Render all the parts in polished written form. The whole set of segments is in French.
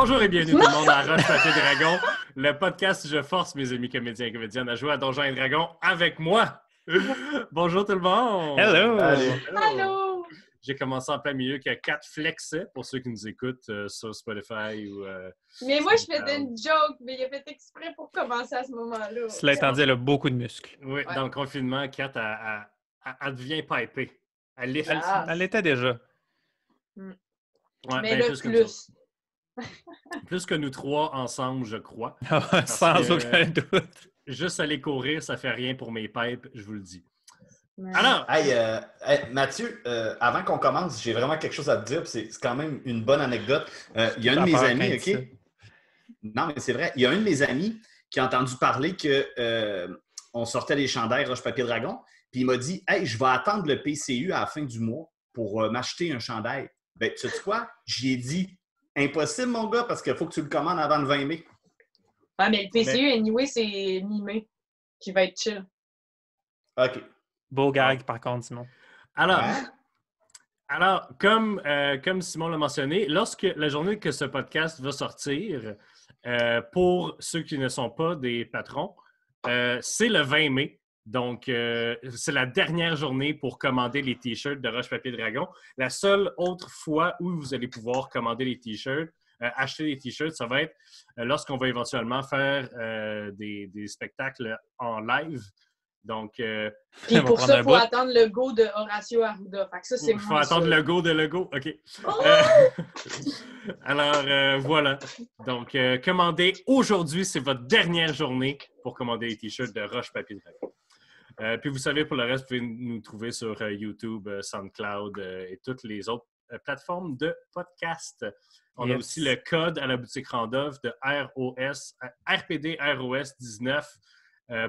Bonjour et bienvenue tout le monde à Roche Papier Dragon, le podcast où je force mes amis comédiens et comédiennes à jouer à Donjons et Dragons avec moi. Bonjour tout le monde! Hello! Allô! J'ai commencé en plein milieu qu'il y a 4 flexes pour ceux qui nous écoutent sur Spotify ou... Mais moi, je faisais une joke, mais il a fait exprès pour commencer à ce moment-là. Cela étant dit, elle a beaucoup de muscles. Oui, Ouais. dans le confinement, Kat, elle devient pipée. Elle lift. Elle l'était déjà. Ouais, Mais ben là, plus que nous autres. plus. Plus que nous trois ensemble, je crois. Sans que- aucun doute. Juste aller courir, ça fait rien pour mes pipes, je vous le dis. Ouais. Alors, Hey, Mathieu, avant qu'on commence, j'ai vraiment quelque chose à te dire. Puis c'est quand même une bonne anecdote. Il y a un de mes amis, OK? Non, mais c'est vrai. Il y a un de mes amis qui a entendu parler qu'on sortait les chandails Roche-Papier-Dragon. Puis il m'a dit, hey, je vais attendre le PCU à la fin du mois pour m'acheter un chandail. Ben, tu sais quoi? J'y ai dit, impossible, mon gars, parce qu'il faut que tu le commandes avant le 20 mai. Ouais, mais le PCU, anyway, c'est mi-mai qui va être chill. OK. Beau gag, par contre, Simon. alors, Hein? Alors, comme Simon l'a mentionné, lorsque la journée que ce podcast va sortir, pour ceux qui ne sont pas des patrons, c'est le 20 mai. Donc, c'est la dernière journée pour commander les T-shirts de Roche Papier Dragon. La seule autre fois où vous allez pouvoir commander les T-shirts, acheter les T-shirts, ça va être lorsqu'on va éventuellement faire des spectacles en live. Donc, Puis On va pour prendre ça, un il faut bout. attendre le go de Horacio Arruda. Fait que ça, c'est il faut moins attendre sûr. le go de Lego. OK. Oh! Alors, voilà. Donc, commandez aujourd'hui. C'est votre dernière journée pour commander les T-shirts de Roche Papier Dragon. Puis, vous savez, pour le reste, vous pouvez nous trouver sur YouTube, SoundCloud et toutes les autres plateformes de podcast. On a Yes. aussi le code à la boutique Randolph de RPD ROS 19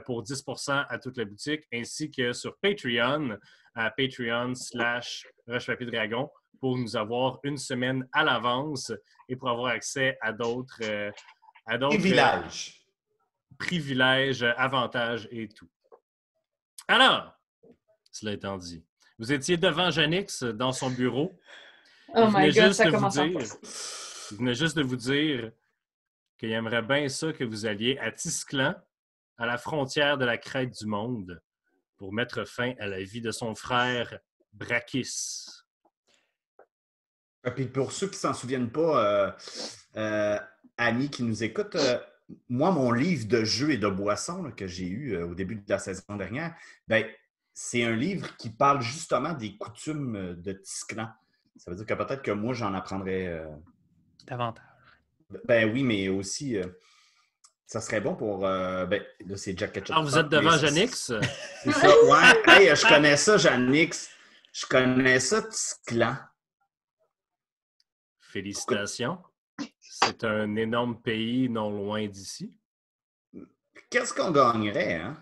pour 10% à toute la boutique, ainsi que sur Patreon, à Patreon/Roche Papier Dragon, pour nous avoir une semaine à l'avance et pour avoir accès à d'autres privilèges, avantages et tout. Alors, cela étant dit, vous étiez devant Janix dans son bureau. Oh Il my venait God, juste ça de vous commence en dire- force. Il venait juste de vous dire qu'il aimerait bien ça que vous alliez à Tisclan, à la frontière de la crête du monde, pour mettre fin à la vie de son frère Brakis. Puis pour ceux qui ne s'en souviennent pas, Annie qui nous écoute, moi, mon livre de jeux et de boissons là, que j'ai eu au début de la saison dernière, ben, c'est un livre qui parle justement des coutumes de Tisclan. Ça veut dire que peut-être que moi, j'en apprendrais. Davantage. Ben oui, mais aussi, ça serait bon pour. Ben, là, c'est Jack Ketchup. Alors, vous êtes devant Mais ça, Janix? C'est ça, ouais. Hey, je connais ça, Janix. Je connais ça, Tisclan. Félicitations. C'est un énorme pays non loin d'ici. Qu'est-ce qu'on gagnerait, hein,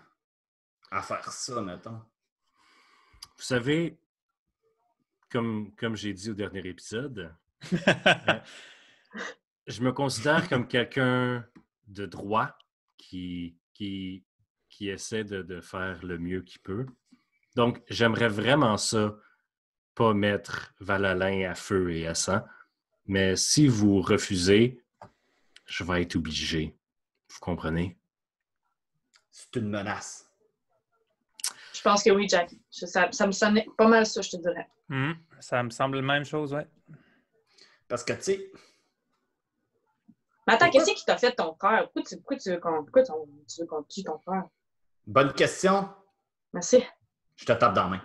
à faire ça, mettons? Vous savez, comme j'ai dit au dernier épisode, je me considère comme quelqu'un de droit qui essaie de faire le mieux qu'il peut. Donc, j'aimerais vraiment ça, pas mettre Val-Alain à feu et à sang. Mais si vous refusez, je vais être obligé. Vous comprenez? C'est une menace. Je pense que oui, Jackie. Ça me sonnait pas mal ça, je te dirais. Ça me semble la même chose, ouais. Parce que, tu sais, Mais attends, Pourquoi? qu'est-ce qui t'a fait ton frère? Pourquoi tu veux qu'on tue ton frère? bonne question. Merci. Je te tape dans la main.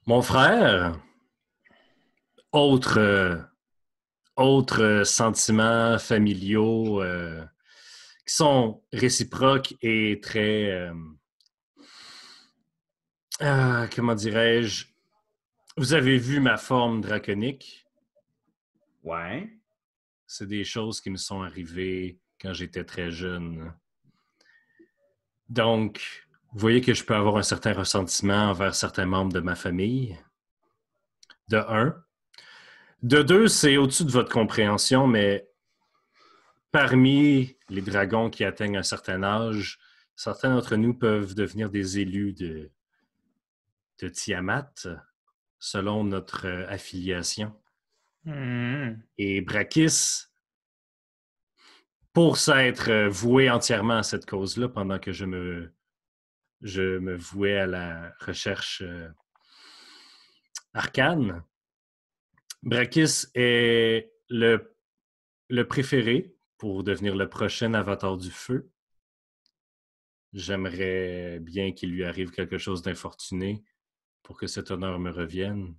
Mon frère, autres sentiments familiaux qui sont réciproques et très, comment dirais-je, vous avez vu ma forme draconique. Ouais. C'est des choses qui me sont arrivées quand j'étais très jeune. Donc, vous voyez que je peux avoir un certain ressentiment envers certains membres de ma famille. De un. De deux, c'est au-dessus de votre compréhension, mais parmi les dragons qui atteignent un certain âge, certains d'entre nous peuvent devenir des élus de Tiamat. selon notre affiliation. Mhm. Et Brakis, pour s'être voué entièrement à cette cause-là pendant que je me vouais à la recherche arcane, Brakis est le préféré pour devenir le prochain avatar du feu. J'aimerais bien qu'il lui arrive quelque chose d'infortuné pour que cet honneur me revienne.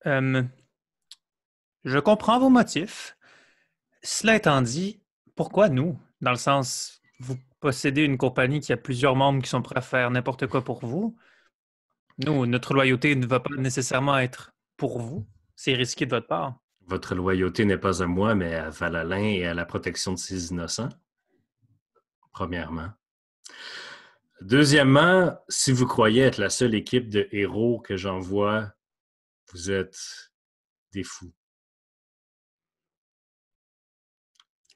Je comprends vos motifs. Cela étant dit, pourquoi nous? Dans le sens, vous possédez une compagnie qui a plusieurs membres qui sont prêts à faire n'importe quoi pour vous. Nous, notre loyauté ne va pas nécessairement être pour vous. C'est risqué de votre part. Votre loyauté n'est pas à moi, mais à Valalin et à la protection de ses innocents, premièrement. Deuxièmement, si vous croyez être la seule équipe de héros que j'envoie, vous êtes des fous.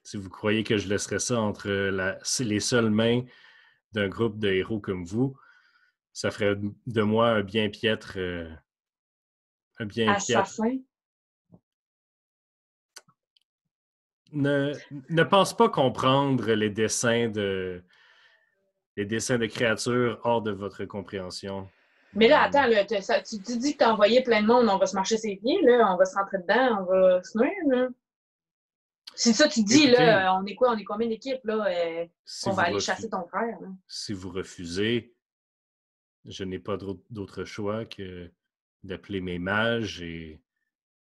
Si vous croyez que je laisserais ça entre les seules mains d'un groupe de héros comme vous, ça ferait de moi un bien piètre... Assassin. Ne pense pas comprendre les dessins de créatures hors de votre compréhension. Mais là, attends, là, tu dis que t'as envoyé plein de monde, on va se marcher ses pieds, là, on va se rentrer dedans, on va se nuire, là. C'est ça, tu dis, Écoutez, là, on est quoi? On est combien d'équipes, là? Si on va vous aller chasser ton frère, là. Si vous refusez, je n'ai pas d'autre choix que d'appeler mes mages et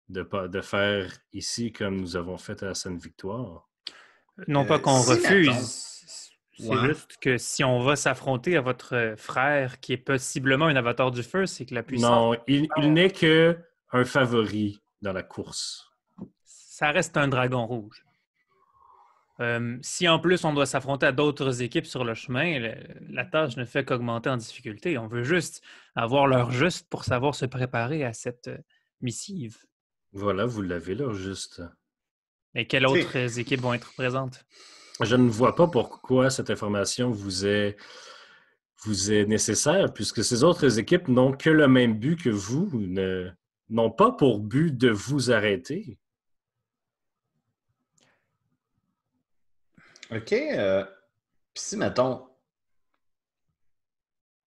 de faire ici comme nous avons fait à la Sainte-Victoire. Non pas qu'on si, refuse, mettons. c'est Ouais. juste que si on va s'affronter à votre frère qui est possiblement un avatar du feu, c'est que la puissance... Non, il n'est que un favori dans la course. Ça reste un dragon rouge. Si en plus on doit s'affronter à d'autres équipes sur le chemin, la tâche ne fait qu'augmenter en difficulté. On veut juste avoir l'heure juste pour savoir se préparer à cette missive. Voilà, vous l'avez là, juste. Et quelles autres équipes vont être présentes? Je ne vois pas pourquoi cette information vous est nécessaire, puisque ces autres équipes n'ont que le même but que vous, n'ont pas pour but de vous arrêter. OK. Puis si, mettons,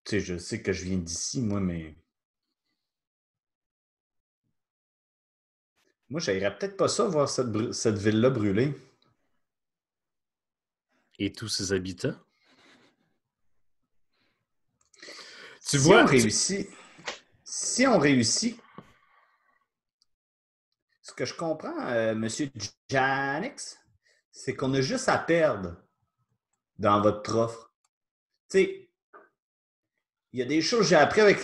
tu sais, je sais que je viens d'ici, moi, mais moi, j'aimerais peut-être pas ça voir cette ville-là brûler. Et tous ses habitants. Tu Si vois, si on réussit, ce que je comprends, Monsieur Janix, c'est qu'on a juste à perdre dans votre offre. Tu sais, il y a des choses que j'ai appris avec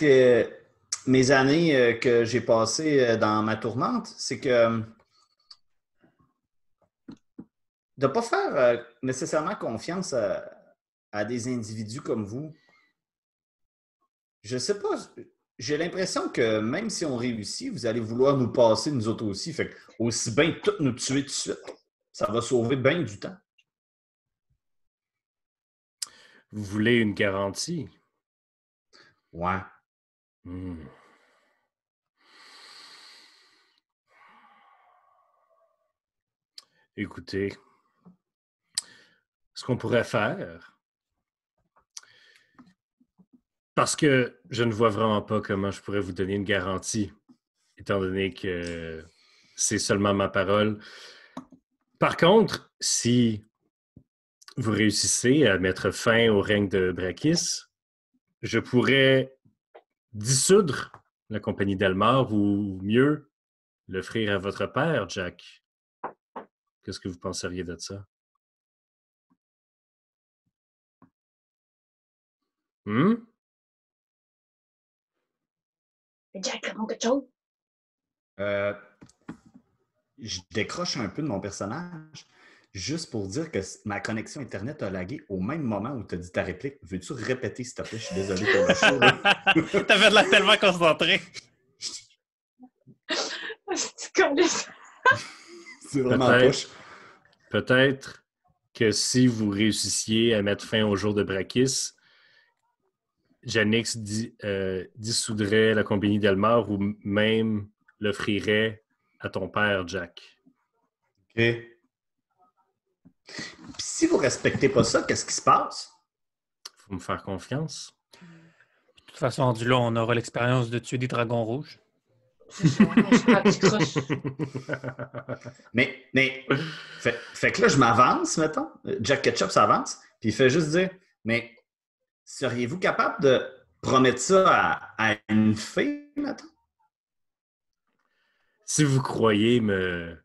mes années que j'ai passées dans ma tourmente, c'est que de ne pas faire nécessairement confiance à des individus comme vous. Je sais pas, j'ai l'impression que même si on réussit, vous allez vouloir nous passer, nous autres aussi. Fait que aussi bien tout nous tuer tout de suite. Ça va sauver bien du temps. vous voulez une garantie. Ouais. Écoutez, ce qu'on pourrait faire, parce que je ne vois vraiment pas comment je pourrais vous donner une garantie, étant donné que c'est seulement ma parole. Par contre, si vous réussissez à mettre fin au règne de Brakis, je pourrais dissoudre la compagnie d'Elmar ou mieux, l'offrir à votre père, Jack. Qu'est-ce que vous penseriez de ça? Jack, réponds quelque chose. Je décroche un peu de mon personnage juste pour dire que ma connexion Internet a lagué au même moment où tu as dit ta réplique. Veux-tu répéter, s'il te plaît? Je suis désolé pour le show. T'avais de l'air tellement concentré. C'est vraiment poche. Peut-être que si vous réussissiez à mettre fin au jour de Brakis, Janix dissoudrait la compagnie Delmar ou même l'offrirait à ton père, Jack. OK. Puis si vous respectez pas ça, qu'est-ce qui se passe? Faut me faire confiance. De toute façon, rendu là, on aura l'expérience de tuer des dragons rouges. C'est ça, on se prend du croche. Mais fait que là, je m'avance, mettons. Jack Ketchup s'avance, puis il fait juste dire, mais seriez-vous capable de promettre ça à une fille, mettons? Si vous croyez me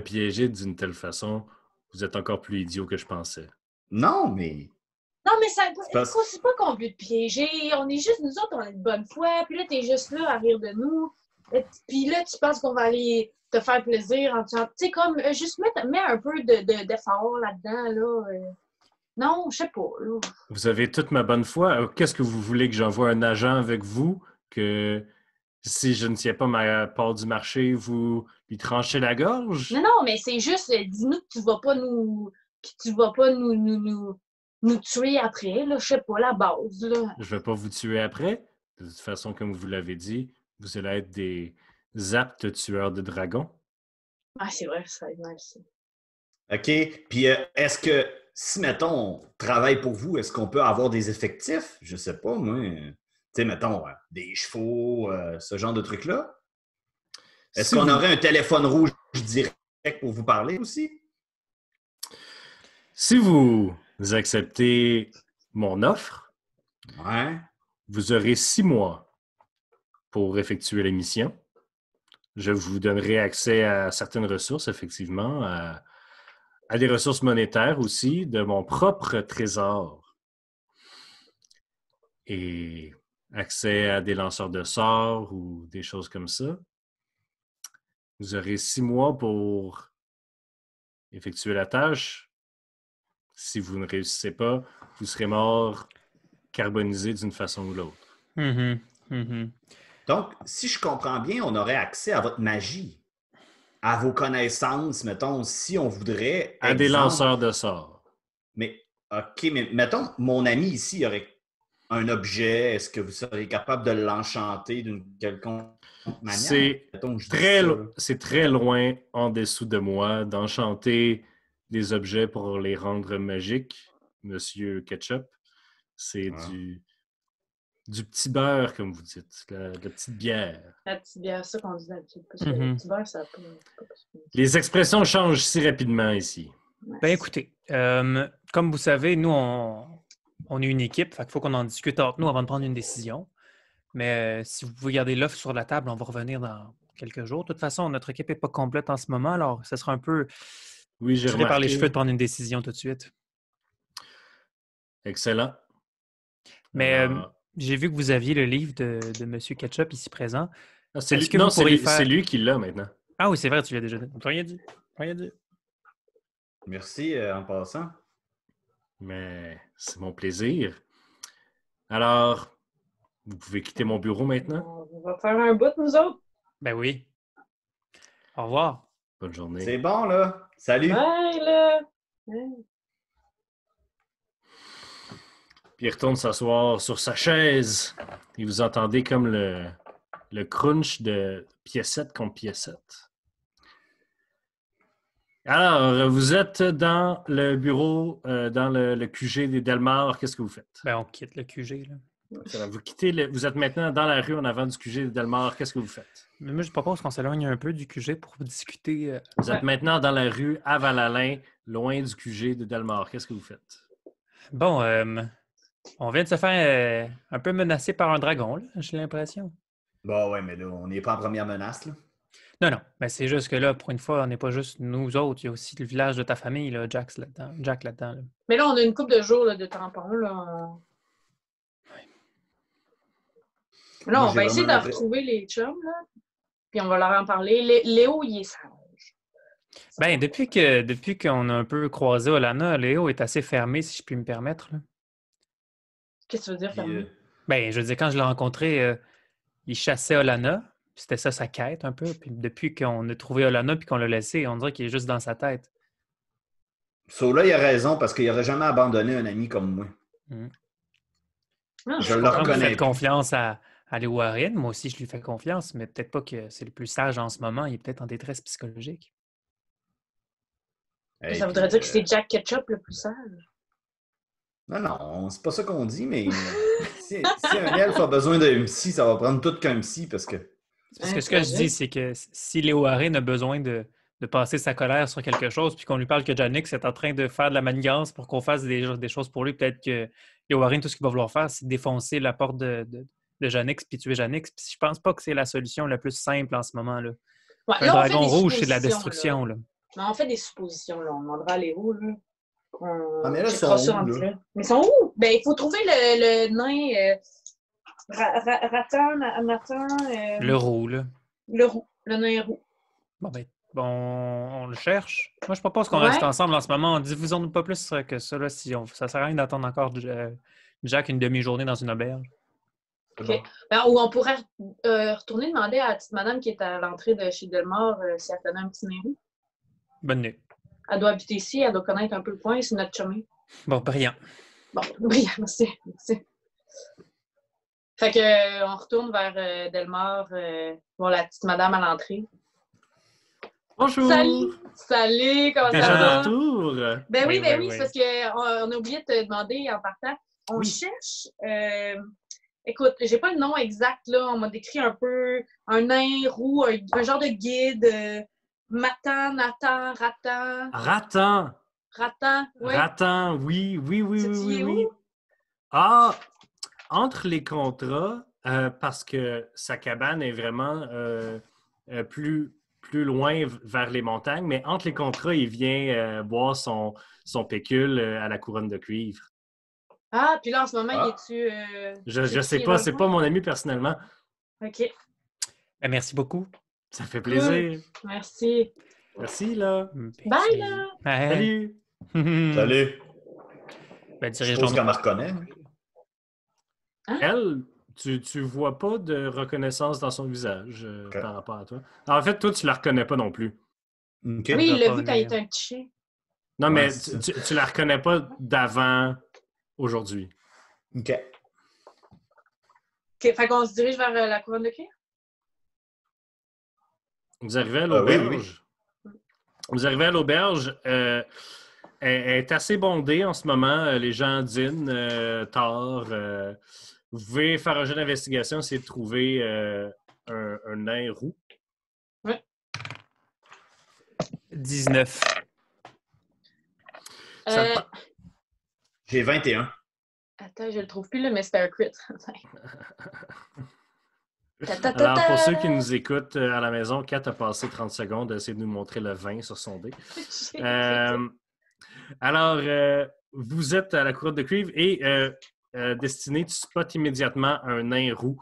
piéger d'une telle façon, vous êtes encore plus idiot que je pensais. Non, mais... Non, mais ça, pas- c'est pas qu'on veut te piéger. On est juste, nous autres, on est de bonne foi. Puis là, t'es juste là à rire de nous. Puis là, tu penses qu'on va aller te faire plaisir en disant, tu sais, comme, juste mets un peu d'effort là-dedans, là. Non, je sais pas, là. Vous avez toute ma bonne foi. Qu'est-ce que vous voulez que j'envoie un agent avec vous? Que si je ne tiens pas ma part du marché, vous lui tranchez la gorge? Non, mais c'est juste, dis-nous que tu vas pas nous tuer après, là. Je sais pas, la base, là. Je ne vais pas vous tuer après. De toute façon, comme vous l'avez dit, vous allez être des aptes tueurs de dragons. Ah, c'est vrai, ça va être nice. OK. Puis est-ce que, si, mettons, on travaille pour vous, est-ce qu'on peut avoir des effectifs? Je sais pas, moi. Tu sais, mettons, des chevaux, ce genre de trucs-là. Est-ce qu'on aurait un téléphone rouge direct pour vous parler aussi? Si vous acceptez mon offre, Ouais. vous aurez 6 mois pour effectuer la mission. Je vous donnerai accès à certaines ressources, effectivement, à des ressources monétaires aussi, de mon propre trésor. Et accès à des lanceurs de sorts ou des choses comme ça. Vous aurez 6 mois pour effectuer la tâche. Si vous ne réussissez pas, vous serez mort carbonisé d'une façon ou l'autre. Donc, si je comprends bien, on aurait accès à votre magie, à vos connaissances, mettons, si on voudrait. À des lanceurs de sorts. Mais, OK, mais mettons, mon ami ici aurait un objet. Est-ce que vous seriez capable de l'enchanter d'une quelconque manière? C'est très loin en dessous de moi d'enchanter des objets pour les rendre magiques, Monsieur Ketchup. C'est du petit beurre, comme vous dites, la petite bière. La petite bière, c'est ça qu'on dit d'habitude. Parce que le petit beurre, ça n'a pas. Les expressions changent si rapidement ici. Ben écoutez, comme vous savez, nous, on est une équipe, fait qu'il faut qu'on en discute entre nous avant de prendre une décision. Mais si vous pouvez garder l'offre sur la table, on va revenir dans quelques jours. De toute façon, notre équipe n'est pas complète en ce moment, alors ça sera un peu tiré par les cheveux de prendre une décision tout de suite. Excellent. Mais j'ai vu que vous aviez le livre de M. Ketchup ici présent. C'est lui qui l'a maintenant. Ah oui, c'est vrai, tu l'as déjà dit. Rien dit. Merci en passant. Mais c'est mon plaisir. Alors, vous pouvez quitter mon bureau maintenant? On va faire un bout, nous autres. Ben oui. Au revoir. Bonne journée. C'est bon, là. Salut. Ouais, là. Ouais. Puis il retourne s'asseoir sur sa chaise. Et vous entendez comme le crunch de piécette contre piécette. Alors, vous êtes dans le bureau, dans le QG des Delmar. Qu'est-ce que vous faites? Ben, on quitte le QG, là. Vous êtes maintenant dans la rue en avant du QG des Delmar. Qu'est-ce que vous faites? Mais moi, je propose qu'on s'éloigne un peu du QG pour discuter. Vous êtes maintenant dans la rue à Val-Alain, loin du QG des Delmar. Qu'est-ce que vous faites? Bon, on vient de se faire un peu menacer par un dragon, là, j'ai l'impression. Bon, ouais, mais là, on n'est pas en première menace, là. Non, mais c'est juste que là, pour une fois, on n'est pas juste nous autres. Il y a aussi le village de ta famille, là, Jack là-dedans. Là. Mais là, on a une couple de jours là, de tampons. Là, là on va essayer de retrouver les chums, là, puis on va leur en parler. Léo, il est sage. Ben, depuis qu'on a un peu croisé Olana, Léo est assez fermé, si je puis me permettre. Là. Qu'est-ce que tu veux dire, fermé? Ben, je veux dire, quand je l'ai rencontré, il chassait Olana. C'était ça sa quête un peu. Puis depuis qu'on a trouvé Olana puis qu'on l'a laissé, on dirait qu'il est juste dans sa tête. Là, il a raison parce qu'il n'aurait jamais abandonné un ami comme moi. Je Vous le reconnais. faites confiance à Léo Warren. Moi aussi, je lui fais confiance, mais peut-être pas que c'est le plus sage en ce moment. Il est peut-être en détresse psychologique. Hey, Ça puis, voudrait dire que c'est Jack Ketchup le plus sage. non, c'est pas ça qu'on dit, mais si un elfe a besoin d'un psy, ça va prendre tout qu'un psy parce que. Parce que ce que je dis, c'est que si Léo Warren a besoin de passer sa colère sur quelque chose, puis qu'on lui parle que Janix est en train de faire de la manigance pour qu'on fasse des choses pour lui, peut-être que Léo Warren, tout ce qu'il va vouloir faire, c'est défoncer la porte de Janix puis tuer Janix. Puis je pense pas que c'est la solution la plus simple en ce moment. Là. Ouais, Un là, on fait dragon des rouge, c'est de la suppositions, destruction. là. Là. Mais on fait des suppositions, là. On demandera à Léo, là. Ah, mais là, ils checkera sont ça où, entre là? là. Mais ils sont où? Ben, il faut trouver le nain Ratin, Le roux, là. le roux, le nain roux. Bon, on le cherche. Moi, je propose qu'on Ouais. reste ensemble en ce moment. Diffusons-nous pas plus que ça. Là, ça sert à rien d'attendre encore Jack une demi-journée dans une auberge. OK. Ben, ou on pourrait retourner demander à la petite madame qui est à l'entrée de chez Delmore si elle connaît un petit nain roux. Bonne nuit. Elle doit habiter ici, elle doit connaître un peu le coin, c'est notre chemin. Bon, brillant. Bon, brillant, merci. Fait que on retourne vers Delmore, voir la petite madame à l'entrée. Bonjour! Salut, comment Déjà ça de va? retour? Ben oui, Oui. c'est parce qu'on a oublié de te demander en partant. On Oui. cherche, écoute, j'ai pas le nom exact, là, on m'a décrit un peu un nain roux, un genre de guide, Matan, Nathan, Ratan! oui. Ratan, oui. C'est où? Ah, entre les contrats, parce que sa cabane est vraiment plus loin vers les montagnes, mais entre les contrats, il vient boire son pécule à la couronne de cuivre. Ah, puis là, en ce moment, Ah. il est-tu... Je sais pas, c'est pas mon ami personnellement. OK. Ben, merci beaucoup. Ça fait plaisir. Merci. Merci, là. Bye, là! Salut! Salut! Ben, Je suppose qu'elle me reconnaît. Elle, tu vois pas de reconnaissance dans son visage Ok. par rapport à toi. En fait, toi, tu la reconnais pas non plus. OK. Oui, il l'a pas vu quand il venir. était un petit chien. Non, Ouais, mais c'est tu la reconnais pas d'avant aujourd'hui. OK. OK, fait qu'on se dirige vers la couronne de cuir? Vous arrivez à Oui, l'auberge. Vous arrivez à l'auberge. Elle est assez bondée en ce moment. Les gens dînent tard. Vous pouvez faire un jeu d'investigation, essayer de trouver un nain roux. 19. Ça- J'ai 21. Attends, je le trouve plus, là, mais c'était un crit. Alors, pour ceux qui nous écoutent à la maison, Kat a passé 30 secondes à essayer de nous montrer le 20 sur son dé. Alors, vous êtes à la couronne de cuivre et Destinée, tu spots immédiatement un nain roux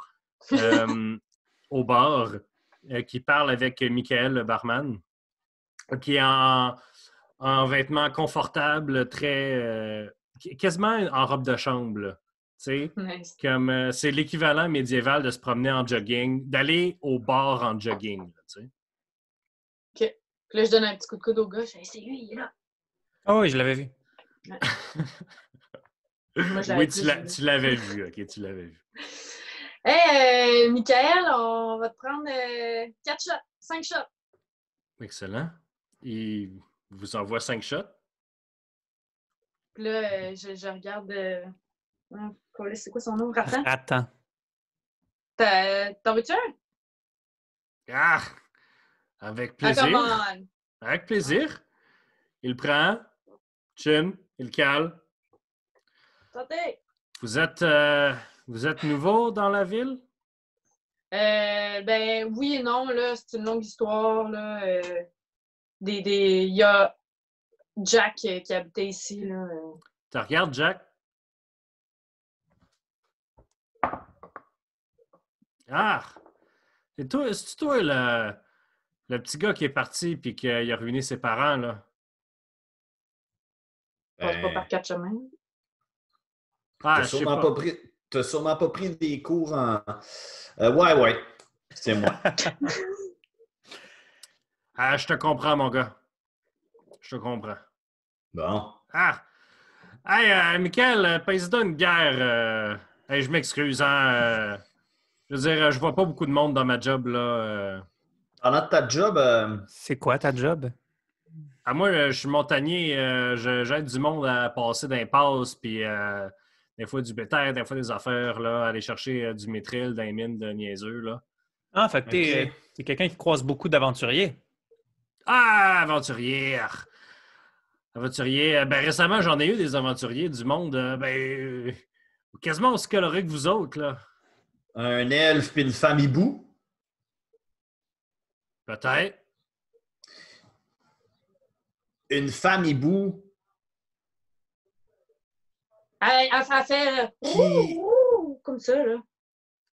au bar qui parle avec Michael, le barman, qui est en vêtements confortables, très quasiment en robe de chambre. Là, tu sais, Nice. comme c'est l'équivalent médiéval de se promener en jogging, d'aller au bar en jogging. Là, tu sais. OK. Puis là, je donne un petit coup de coude au gars. Je fais, c'est lui, il est là. Ah oui, je l'avais vu. Moi, je l'avais Oui, plus vu. tu l'avais vu. OK, tu l'avais vu. Hey, Michael, on va te prendre 4 shots, 5 shots. Excellent. Il vous envoie 5 shots. Puis là, je regarde. C'est quoi son nom? Ratan? Attends. T'en veux-tu un? Ah! Avec Ah, plaisir. come on! Avec plaisir. Il prend, chin, il cale. Santé! Vous êtes nouveau dans la ville? Ben oui et non, là, c'est une longue histoire. Là, il y a Jack qui habitait ici. Là. Tu regardes, Jack? Ah! C'est toi le petit gars qui est parti puis qui a ruiné ses parents, là? Passe pas par 4 chemins. Ah, T'as je sais sûrement pas. t'as sûrement pas pris des cours en. Ouais. C'est moi. Ah, je te comprends, mon gars. Je te comprends. Bon. Ah! Hey, Michael, pèse-toi une guerre Hey, je m'excuse, hein. Je veux dire, je vois pas beaucoup de monde dans ma job, là. Pendant ta job, C'est quoi ta job? Ah, moi, je suis montagner. J'aide du monde à passer d'un pass, puis des fois du bétail, des fois des affaires, là, aller chercher du métril dans les mines de niaiseux, là. Ah, fait que OK. t'es quelqu'un qui croise beaucoup d'aventuriers. Ah, aventurier! Aventurier. Ben, récemment, j'en ai eu des aventuriers du monde, quasiment aussi colorés que vous autres, là. un elfe puis une femme hibou. Peut-être. Une femme hibou Elle fait qui, comme ça, là.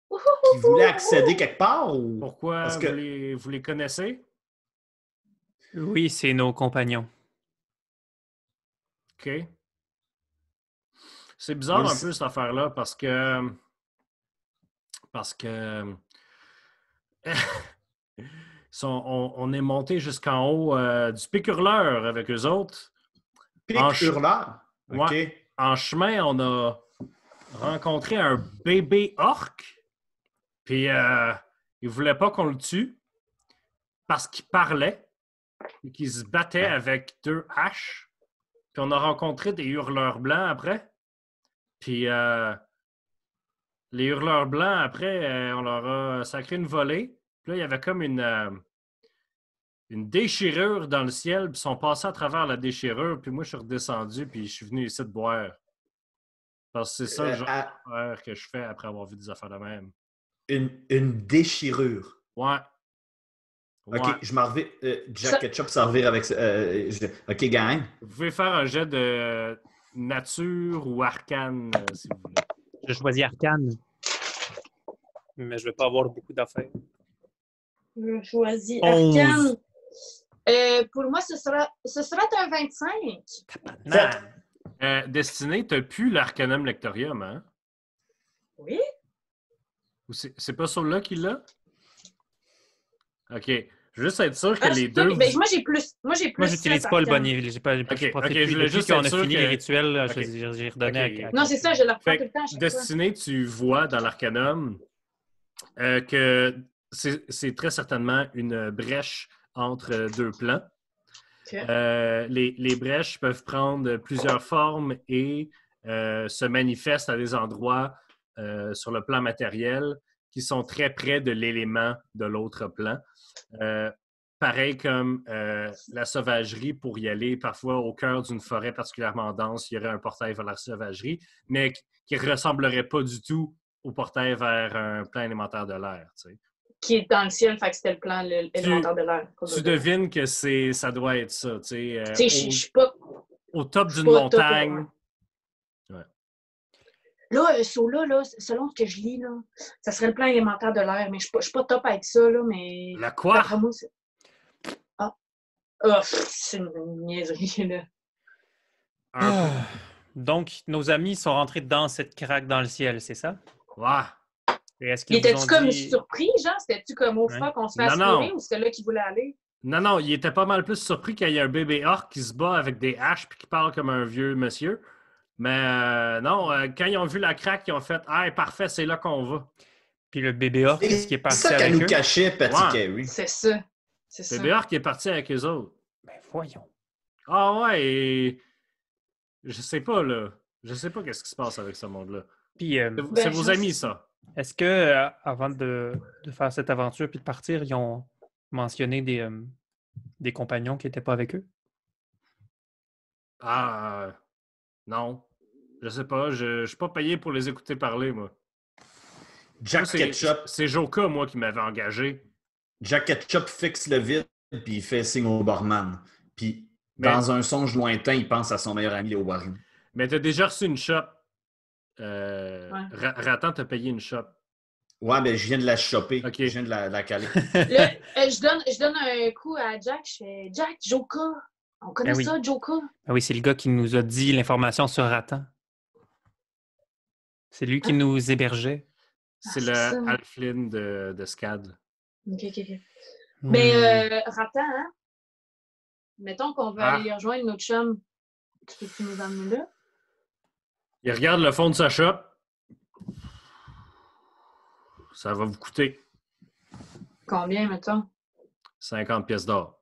qui voulait accéder quelque part ou... Pourquoi Parce que vous les connaissez? Oui, c'est nos compagnons. OK. C'est Moi, bizarre un peu cette affaire-là parce que on est monté jusqu'en haut du pic hurleur avec eux autres. pic hurleur. OK. Ouais, en chemin, on a rencontré un bébé orc. Puis il voulait pas qu'on le tue parce qu'il parlait et qu'il se battait avec 2 haches. Puis on a rencontré des hurleurs blancs après. Puis les hurleurs blancs, après, on leur a sacré une volée. Puis là, il y avait comme une déchirure dans le ciel. Puis ils sont passés à travers la déchirure. Puis moi, je suis redescendu. Puis je suis venu ici de boire. Parce que c'est ça le genre d'affaire que je fais après avoir vu des affaires de même. Une déchirure. Ouais. OK, Ouais. je m'en reviens. Jack Ketchup servir avec ça. OK, gang. Vous pouvez faire un jet de nature ou arcane, si vous voulez. Je choisis Arcane. Mais je vais pas avoir beaucoup d'affaires. Je choisis 11. Arcane. Pour moi, ce sera un 25. Destiné, t'as plus l'Arcanum Lectorium, hein? Oui. Ou c'est pas celui-là qui l'a? OK. Je veux juste être sûr que Ah, les deux... ben, moi, j'ai plus. Moi, j'utilise pas le bonnier. J'ai pas Ok, profité ok, je depuis voulais juste qu'on être a sûr fini que- les rituels. Là, Ok. j'ai redonné Ok. à Non, c'est ça, je le reprends Fait tout le temps à que chaque fois. Destiné, tu vois dans l'Arcanum que c'est très certainement une brèche entre 2 plans. Ok. Les brèches peuvent prendre plusieurs formes et se manifestent à des endroits sur le plan matériel qui sont très près de l'élément de l'autre plan. Pareil comme la sauvagerie, pour y aller parfois au cœur d'une forêt particulièrement dense, il y aurait un portail vers la sauvagerie, mais qui ne ressemblerait pas du tout au portail vers un plan élémentaire de l'air. Tu sais. Qui est dans le ciel, fait que c'était le plan élémentaire de l'air. Tu devines que ça doit être ça. Tu sais, Tu sais, je suis pas. au top je suis d'une pas top, montagne. Là, là, selon ce que je lis, là, ça serait le plan élémentaire de l'air, mais je suis pas top avec ça, là, mais. La quoi? D'après moi, c'est. C'est une niaiserie, là. Un peu. Donc, nos amis sont rentrés dans cette craque dans le ciel, c'est ça? Ouais. Et est-ce Il qu'ils vous était-tu ont comme dit... surpris, genre? C'était-tu comme au Ouais. fuck, on se fait Non, aspirer, non. ou c'était là qu'il voulait aller? Non, il était pas mal plus surpris qu'il y ait un bébé orc qui se bat avec des haches puis qui parle comme un vieux monsieur. Mais non, quand ils ont vu la craque, ils ont fait « Ah, parfait, c'est là qu'on va. Puis le bébé orc, est-ce qu'il est C'est parti ça qu'elle avec nous eux? cachait, Patty Ouais. Carey. C'est ça. C'est » ça. Bébé orc est parti avec eux autres. Ben voyons. Ah ouais, et... Je sais pas, là. Je sais pas qu'est-ce qui se passe avec ce monde-là. Puis, C'est vos amis, ça. est-ce que, avant de faire cette aventure puis de partir, ils ont mentionné des compagnons qui n'étaient pas avec eux? Ah, non. Je sais pas, je suis pas payé pour les écouter parler, moi. Jack Moi, Ketchup. c'est Joka, moi, qui m'avait engagé. Jack Ketchup fixe le vide puis il fait signe au barman. Puis, dans un songe lointain, il pense à son meilleur ami, Léo Warren. Mais t'as déjà reçu une shop. Ouais. Ratan t'a payé une shop. Ouais, ben je viens de la choper. Ok. Je viens de la caler. Là, je donne un coup à Jack. Je fais Jack, Joka. On connaît Ah oui. ça, Joka. Ah oui, c'est le gars qui nous a dit l'information sur Ratan. C'est lui qui nous hébergeait. C'est c'est le ça. Alflin de SCAD. Ok. Hmm. Mais Ratan, hein? Mettons qu'on veut Ah. aller rejoindre notre chum. Tu peux nous emmener là? Il regarde le fond de sa shop. ça va vous coûter Combien, mettons? 50 pièces d'or.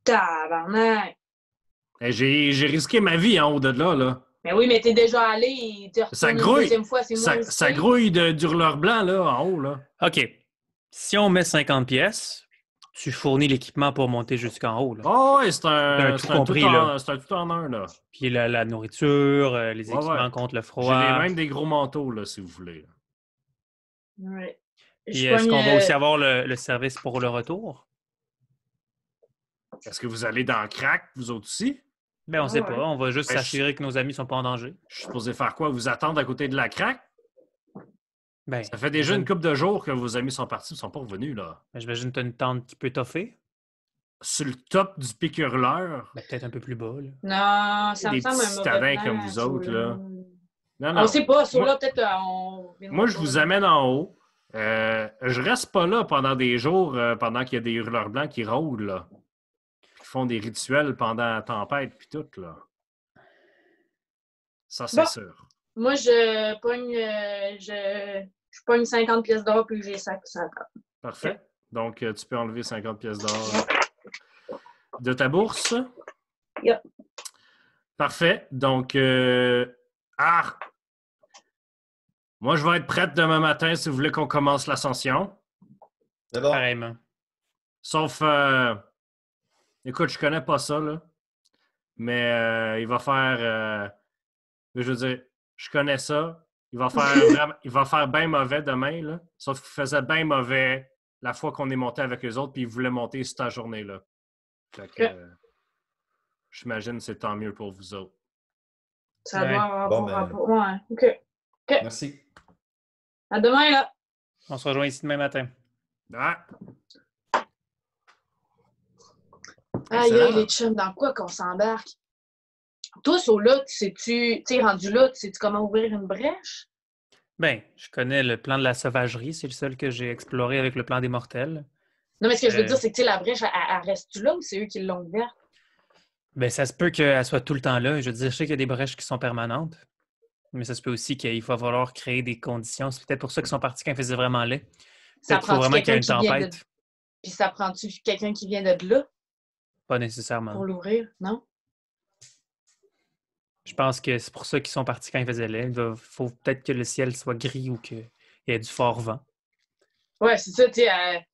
Tabarnak! J'ai risqué ma vie en haut de là. Mais oui, mais t'es déjà allé, tu Ça retournes une grouille. deuxième fois, c'est moins risqué. Ça grouille d'hurleur blanc, là, en haut, là. OK. Si on met 50 pièces, tu fournis l'équipement pour monter jusqu'en haut. Là. Oh, ouais, c'est un un tout tout compris, là. c'est un tout en un, là. Puis la nourriture, les Ouais, équipements ouais. contre le J'ai froid. même des gros manteaux, là, si vous voulez. Ouais. Puis Je est-ce pogne, qu'on va aussi avoir le service pour le retour? Est-ce que vous allez dans le crack, vous autres aussi? Ben, on sait ouais. pas. On va juste Ben, s'assurer que nos amis sont pas en danger. Je suis supposé faire quoi? Vous attendre à côté de la crack? Ben, Ça fait déjà une couple de jours que vos amis sont partis, ils sont pas revenus, là. J'imagine que tu as une tente qui peut toffer. Sur le top du pic hurleur, Ben, peut-être un peu plus bas. Là. Non, ça me des semble petits un mauvais citadins plan, comme vous autres, là. Non, On sait pas, sur Moi- là, peut-être on... Moi, je vous amène en haut. Je reste pas là pendant des jours, pendant qu'il y a des hurleurs blancs qui rôdent, là. Qui font des rituels pendant la tempête, puis tout, là. Ça, c'est Bon. sûr. Moi, je pogne 50 pièces d'or puis j'ai ça. Parfait. Donc, tu peux enlever 50 pièces d'or de ta bourse. Yep. Parfait. Donc, moi, je vais être prête demain matin si vous voulez qu'on commence l'ascension. C'est bon. Pareillement. Sauf, écoute, je connais pas ça, là. Mais il va faire, je veux dire, je connais ça. Il va faire bien mauvais demain, là. Sauf qu'il faisait bien mauvais la fois qu'on est monté avec eux autres, puis il voulait monter cette journée-là. Fait que, j'imagine que c'est tant mieux pour vous autres. Ça Ouais. doit avoir Bon, rapport. Ouais, OK. Merci. À demain, là. On se rejoint ici demain matin. Ah! Aïe, Excellent. aïe, les chums, dans quoi qu'on s'embarque? Toi, sur là, tu sais, rendu là, tu sais comment ouvrir une brèche? Ben, je connais le plan de la sauvagerie. C'est le seul que j'ai exploré avec le plan des mortels. Non, mais ce que je veux dire, c'est que tu sais, la brèche, elle reste-tu là ou c'est eux qui l'ont ouverte? Ben, ça se peut qu'elle soit tout le temps là. Je veux dire, je sais qu'il y a des brèches qui sont permanentes. Mais ça se peut aussi qu'il va falloir créer des conditions. C'est peut-être pour ça qu'ils sont partis quand il faisait vraiment laid. Ça Peut-être qu'il faut prend-tu vraiment qu'il y ait quelqu'un une qui vient de... tempête. Puis ça prend-tu quelqu'un qui vient de là Pas nécessairement. pour l'ouvrir? Non? Je pense que c'est pour ça qu'ils sont partis quand il faisait laid. Il faut peut-être que le ciel soit gris ou qu'il y ait du fort vent. Ouais, c'est ça, tu sais,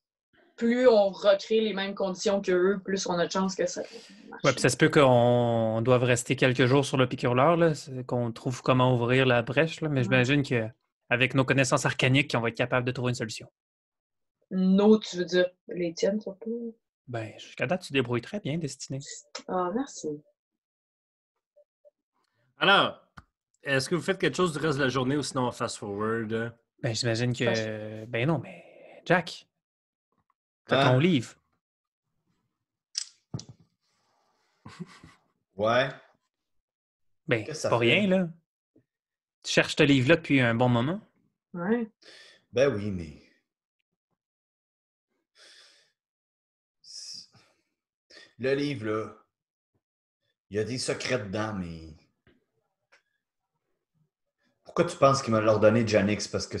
plus on recrée les mêmes conditions qu'eux, plus on a de chance que ça marche. Ouais, puis ça se peut qu'on doive rester quelques jours sur le piqûre-leur, là, qu'on trouve comment ouvrir la brèche, là, mais j'imagine qu'avec nos connaissances arcaniques, on va être capable de trouver une solution. Nos, tu veux dire les tiennes, surtout? Ben, jusqu'à date, tu te débrouilles très bien, Destinée. Ah, merci. Alors, est-ce que vous faites quelque chose du reste de la journée ou sinon on fast-forward? Ben, j'imagine que... Ben non, mais Jack, t'as Ah. ton livre. Ouais. Ben, Qu'est-ce que c'est ça pas fait? rien, là. Tu cherches ce livre-là depuis un bon moment. Ouais. Ben oui, mais. Le livre, là, il y a des secrets dedans, mais. Pourquoi tu penses qu'il me l'a ordonné, Janix? Parce que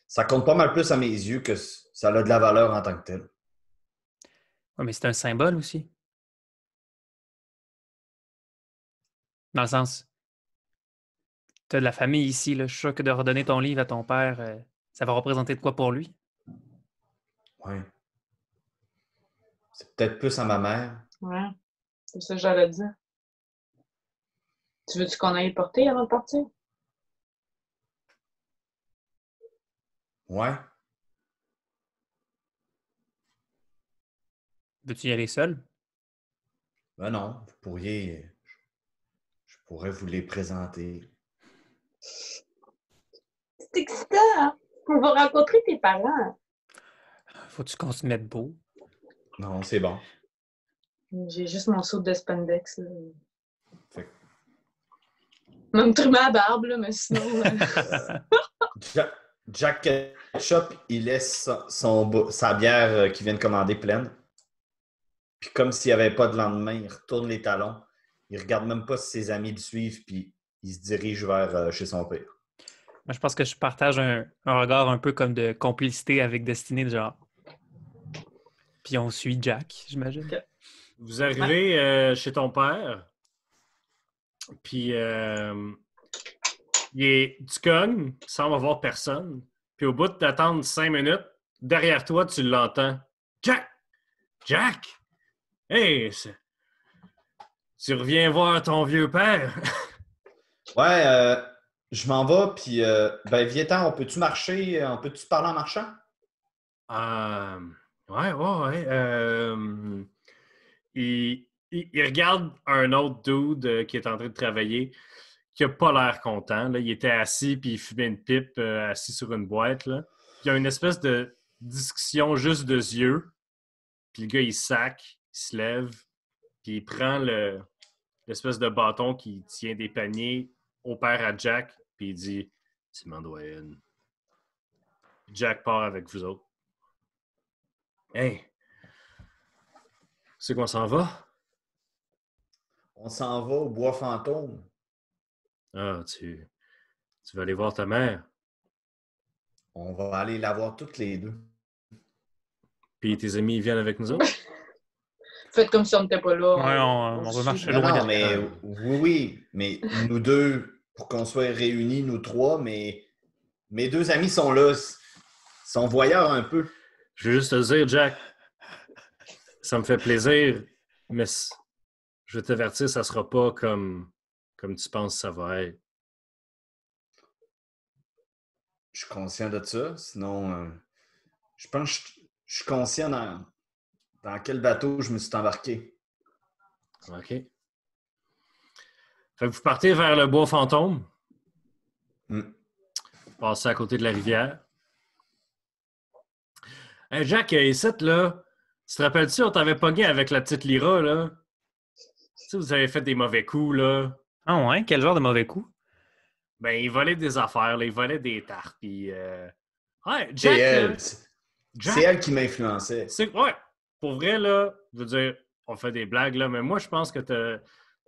ça compte pas mal plus à mes yeux que ça a de la valeur en tant que tel. Oui, mais c'est un symbole aussi. Dans le sens, tu as de la famille ici, là. Je suis sûr que de redonner ton livre à ton père, ça va représenter de quoi pour lui? Ouais. C'est peut-être plus à ma mère. Ouais. C'est ça que j'allais dire. Tu veux-tu qu'on aille le porter avant de partir? Ouais. Veux-tu y aller seul? Ben non, vous pourriez. Je pourrais vous les présenter. C'est excitant, hein? On va rencontrer tes parents. Faut-tu qu'on se mette beau? Non, c'est bon. J'ai juste mon saut de spandex. Là. Fait que- Même trimmer la barbe, là, mais sinon... Jack Ketchup, il laisse sa bière qu'il vient de commander pleine. Puis comme s'il n'y avait pas de lendemain, il retourne les talons. Il regarde même pas si ses amis le suivent, puis il se dirige vers chez son père. Je pense que je partage un regard un peu comme de complicité avec Destinée, genre. Puis on suit Jack, j'imagine. Ok. Vous arrivez chez ton père, puis tu cognes, il semble avoir personne. Puis au bout d'attendre 5 minutes, derrière toi, tu l'entends. Jack! Jack! Hey! Tu reviens voir ton vieux père? Ouais, je m'en vais, puis viens-t'en, on peut-tu marcher? On peut-tu se parler en marchant? Euh, ouais. Il regarde un autre dude qui est en train de travailler, qui a pas l'air content. Là. Il était assis puis il fumait une pipe assis sur une boîte. Là. Il y a une espèce de discussion juste de yeux. Puis le gars, il sac, il se lève, puis il prend l'espèce de bâton qui tient des paniers au père à Jack, puis il dit « Tu m'en dois une. » Jack part avec vous autres. Hey! C'est qu'on s'en va? On s'en va au bois fantôme. Ah, tu vas aller voir ta mère. On va aller la voir toutes les deux. Puis tes amis ils viennent avec nous autres? Faites comme si on n'était pas là. Ouais, on va marcher Non, loin non, mais oui, mais nous deux, pour qu'on soit réunis, nous trois, mais mes deux amis sont là. Ils sont voyeurs un peu. Je veux juste te dire, Jack, ça me fait plaisir, mais je vais t'avertir, ça sera pas comme tu penses que ça va être. Je suis conscient de ça. Sinon, je pense que je suis conscient dans quel bateau je me suis embarqué. OK? Fait que vous partez vers le bois fantôme, passez à côté de la rivière. Hey Jack, ici, là, tu te rappelles-tu, on t'avait pogné avec la petite Lyra, là? Tu sais, vous avez fait des mauvais coups, là. Ah ouais? Quel genre de mauvais coup? Ben, il volait des affaires, là, il volait des tartes, puis... Ouais, C'est Jack, là, elle. C'est Jack, elle qui m'influençait. ouais, pour vrai, là, je veux dire, on fait des blagues, là, mais moi, je pense que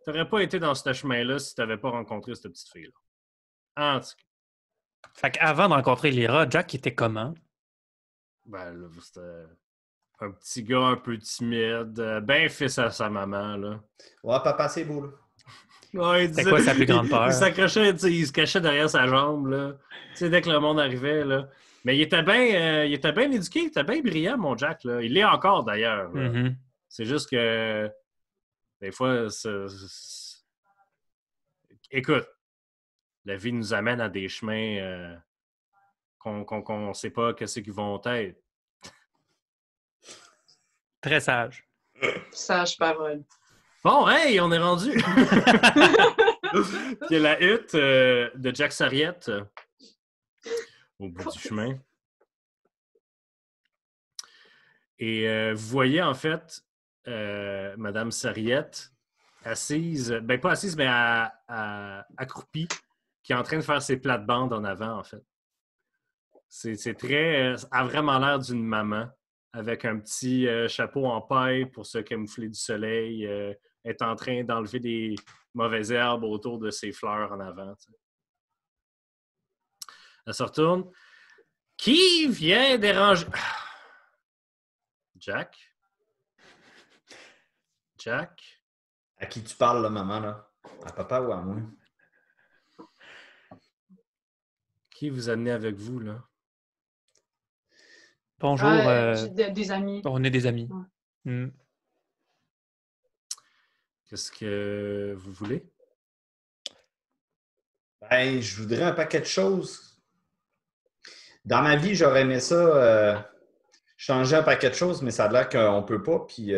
t'aurais pas été dans ce chemin-là si t'avais pas rencontré cette petite fille-là. En tout cas, Fait qu'avant de rencontrer Lyra, Jack était comment? ben, là, c'était un petit gars un peu timide, ben fils à sa maman, là. Ouais, papa, c'est beau, là. Ouais, C'était quoi sa plus grande peur? Il s'accrochait, tu sais, il se cachait derrière sa jambe, là. Tu sais, dès que le monde arrivait, là. Mais il était bien éduqué, il était bien brillant, mon Jack, là. Il l'est encore, d'ailleurs, là. Mhm. C'est juste que, des fois, écoute, la vie nous amène à des chemins qu'on ne sait pas qu'est-ce qu'ils vont être. Très sage. Sage parole. Bon, hey, on est rendu! Puis il y a la hutte de Jack Sarriette au bout du chemin. Et vous voyez, en fait, Madame Sarriette assise, ben pas assise, mais accroupie, qui est en train de faire ses plates-bandes en avant, en fait. C'est très... ça a vraiment l'air d'une maman, avec un petit chapeau en paille pour se camoufler du soleil, est en train d'enlever des mauvaises herbes autour de ses fleurs en avant. T'sais. Elle se retourne. Qui vient déranger... Jack? Jack? À qui tu parles, là, maman, là? À papa ou à moi? Qui vous amenez avec vous, là? Bonjour. J'ai des amis. On est des amis. Ouais. Mm. Qu'est-ce que vous voulez? Ben, je voudrais un paquet de choses. Dans ma vie, j'aurais aimé ça changer un paquet de choses, mais ça a l'air qu'on ne peut pas. Puis,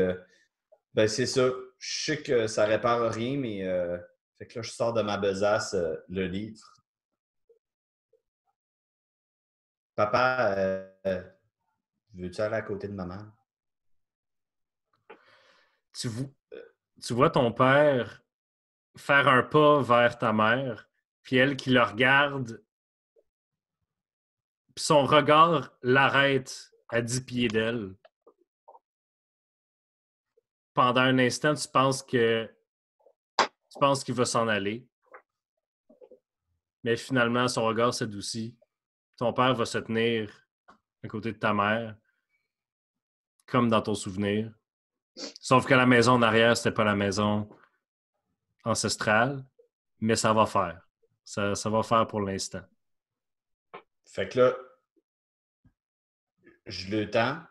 ben, c'est ça. Je sais que ça répare rien, mais fait que là, je sors de ma besace le livre. Papa, veux-tu aller à côté de maman? Tu vois ton père faire un pas vers ta mère, puis elle qui le regarde, puis son regard l'arrête à 10 pieds d'elle. Pendant un instant, tu penses qu'il va s'en aller. Mais finalement, son regard s'adoucit. Ton père va se tenir à côté de ta mère, comme dans ton souvenir. Sauf que la maison en arrière, c'était pas la maison ancestrale, mais ça va faire. Ça va faire pour l'instant. Fait que là, je le tends.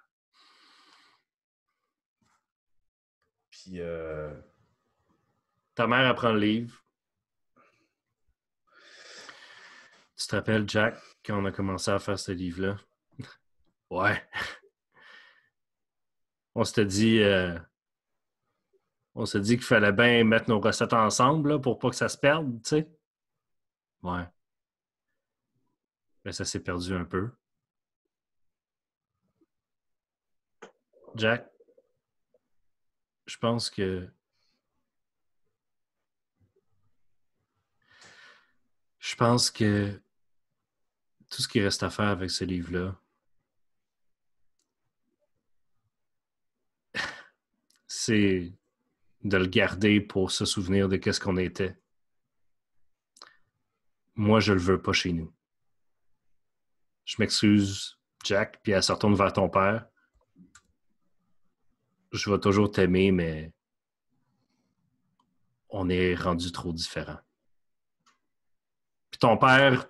Puis, Ta mère apprend le livre. Tu te rappelles, Jack, quand on a commencé à faire ce livre-là? Ouais. On s'était dit qu'il fallait bien mettre nos recettes ensemble là, pour pas que ça se perde, tu sais. Ouais. Mais ça s'est perdu un peu. Jack, je pense que tout ce qui reste à faire avec ce livre-là, c'est de le garder pour se souvenir de qu'est-ce qu'on était. Moi, je le veux pas chez nous. Je m'excuse, Jack, puis elle se retourne vers ton père. Je vais toujours t'aimer, mais on est rendu trop différents. Puis ton père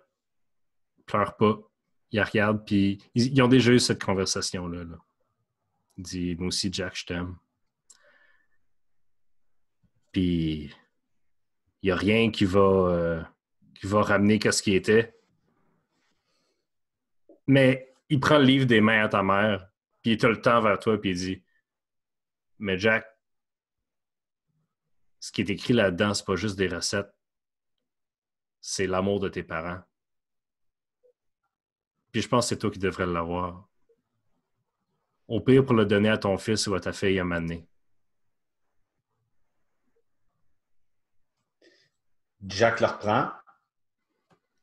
pleure pas. Il regarde, puis ils ont déjà eu cette conversation-là. Là. Il dit, moi aussi, Jack, je t'aime. Puis il n'y a rien qui va ramener ce qui était. Mais il prend le livre des mains à ta mère, puis il te le tend vers toi, puis il dit, mais Jack, ce qui est écrit là-dedans, c'est pas juste des recettes. C'est l'amour de tes parents. Puis je pense que c'est toi qui devrais l'avoir. Au pire, pour le donner à ton fils ou à ta fille à m'amener. Jack le reprend.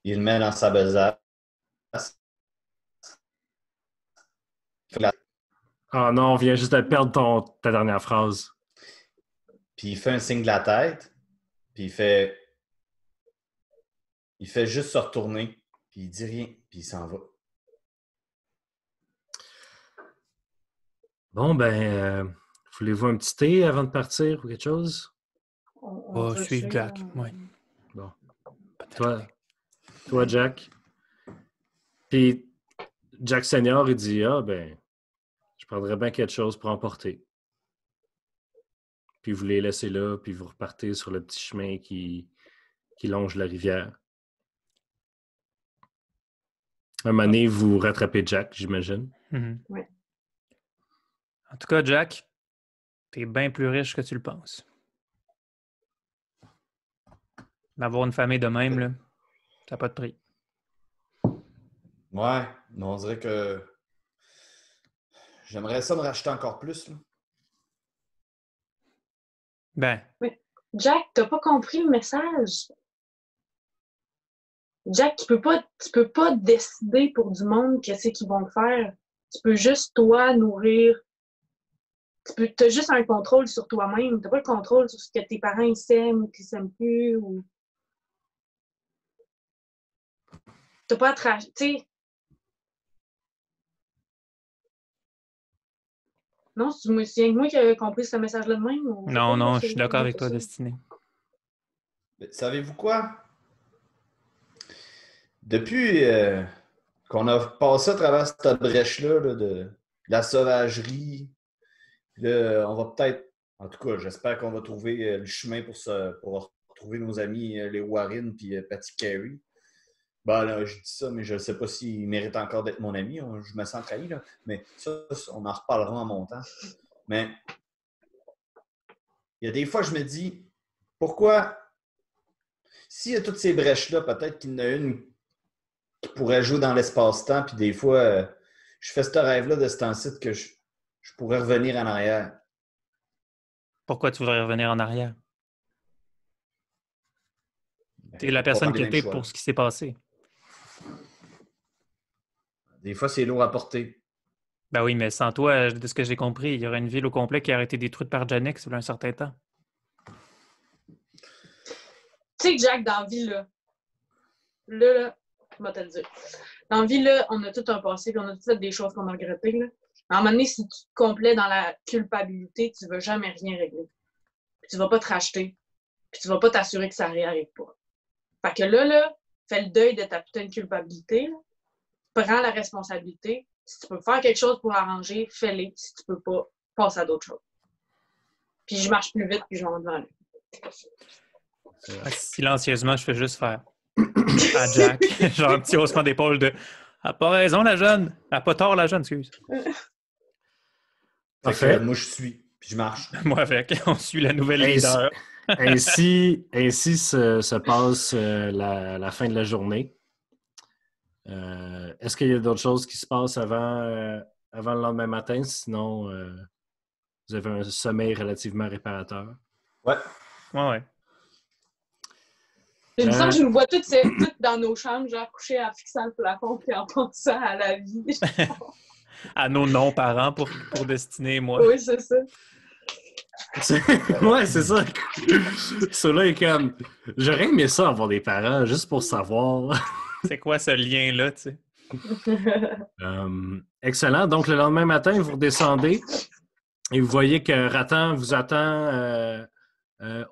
Il le met dans sa besace. Ah non, on vient juste de perdre ta dernière phrase. Puis il fait un signe de la tête. Puis il fait juste se retourner. Puis il dit rien. Puis il s'en va. Bon, voulez-vous un petit thé avant de partir ou quelque chose? On va suivre Jack, oui. Bon. Toi, Jack. Puis Jack Senior, il dit, je prendrais bien quelque chose pour emporter. Puis vous les laissez là, puis vous repartez sur le petit chemin qui longe la rivière. Un moment donné, vous rattrapez Jack, j'imagine. Mm-hmm. Oui. En tout cas, Jack, t'es bien plus riche que tu le penses. D'avoir une famille de même, là, ça n'a pas de prix. Ouais, mais on dirait que j'aimerais ça me racheter encore plus. Là. Ben, Jack, t'as pas compris le message. Jack, tu peux pas décider pour du monde qu'est-ce qu'ils vont faire. Tu peux juste, toi, nourrir. T'as juste un contrôle sur toi-même. T'as pas le contrôle sur ce que tes parents ils s'aiment ou qu'ils s'aiment plus. Ou... T'as pas à tu sais. Non, c'est moi qui ai compris ce message-là de même. Ou... non, je suis d'accord avec toi, Destinée. Mais savez-vous quoi? Depuis qu'on a passé à travers cette brèche-là là, de la sauvagerie, là, on va peut-être, en tout cas, j'espère qu'on va trouver le chemin pour retrouver nos amis, les Warren et Patty Carey. Ben là, je dis ça, mais je ne sais pas s'il mérite encore d'être mon ami. Je me sens trahi, là. Mais ça, on en reparlera en montant. Mais il y a des fois, je me dis, pourquoi, s'il y a toutes ces brèches-là, peut-être qu'il y en a une qui pourrait jouer dans l'espace-temps, puis des fois, je fais ce rêve-là de ce temps-ci que je pourrais revenir en arrière. Pourquoi tu voudrais revenir en arrière? Tu es la Pour pas personne faire qui les mêmes était choix. pour ce qui s'est passé. Des fois, c'est lourd à porter. Ben oui, mais sans toi, de ce que j'ai compris, il y aurait une ville au complet qui aurait été détruite par Janix il y a un certain temps. Tu sais, Jack, dans la vie, là, là, je vais te le dire. Dans la vie, là, on a tout un passé, puis on a tout fait des choses qu'on a regrettées, là. À un moment donné, si tu te complais dans la culpabilité, tu ne vas jamais rien régler. Puis tu ne vas pas te racheter. Puis tu ne vas pas t'assurer que ça réarrive pas. Fait que là, fais le deuil de ta putain de culpabilité. Là. Prends la responsabilité. Si tu peux faire quelque chose pour arranger, fais-le. Si tu peux pas, passe à d'autres choses. Puis je marche plus vite, puis je vais en devant lui. Silencieusement, je fais juste faire à Jack. Genre un petit haussement d'épaule de « Ah, pas raison, la jeune. Ah, pas tort, la jeune, excuse. » Parfait. Moi, je suis, puis je marche. Moi avec. On suit la nouvelle leader. Ainsi se passe la fin de la journée. Est-ce qu'il y a d'autres choses qui se passent avant le lendemain matin? Sinon, vous avez un sommeil relativement réparateur. Ouais. Il me semble que je nous vois toutes dans nos chambres, genre couchées en fixant le plafond puis en pensant à la vie. À nos non-parents pour destiner, moi. Oui, c'est ça. Ouais, c'est ça. Cela est comme... J'aurais aimé ça avoir des parents, juste pour savoir. C'est quoi ce lien-là, tu sais? Excellent. Donc, le lendemain matin, vous redescendez et vous voyez que Ratan vous attend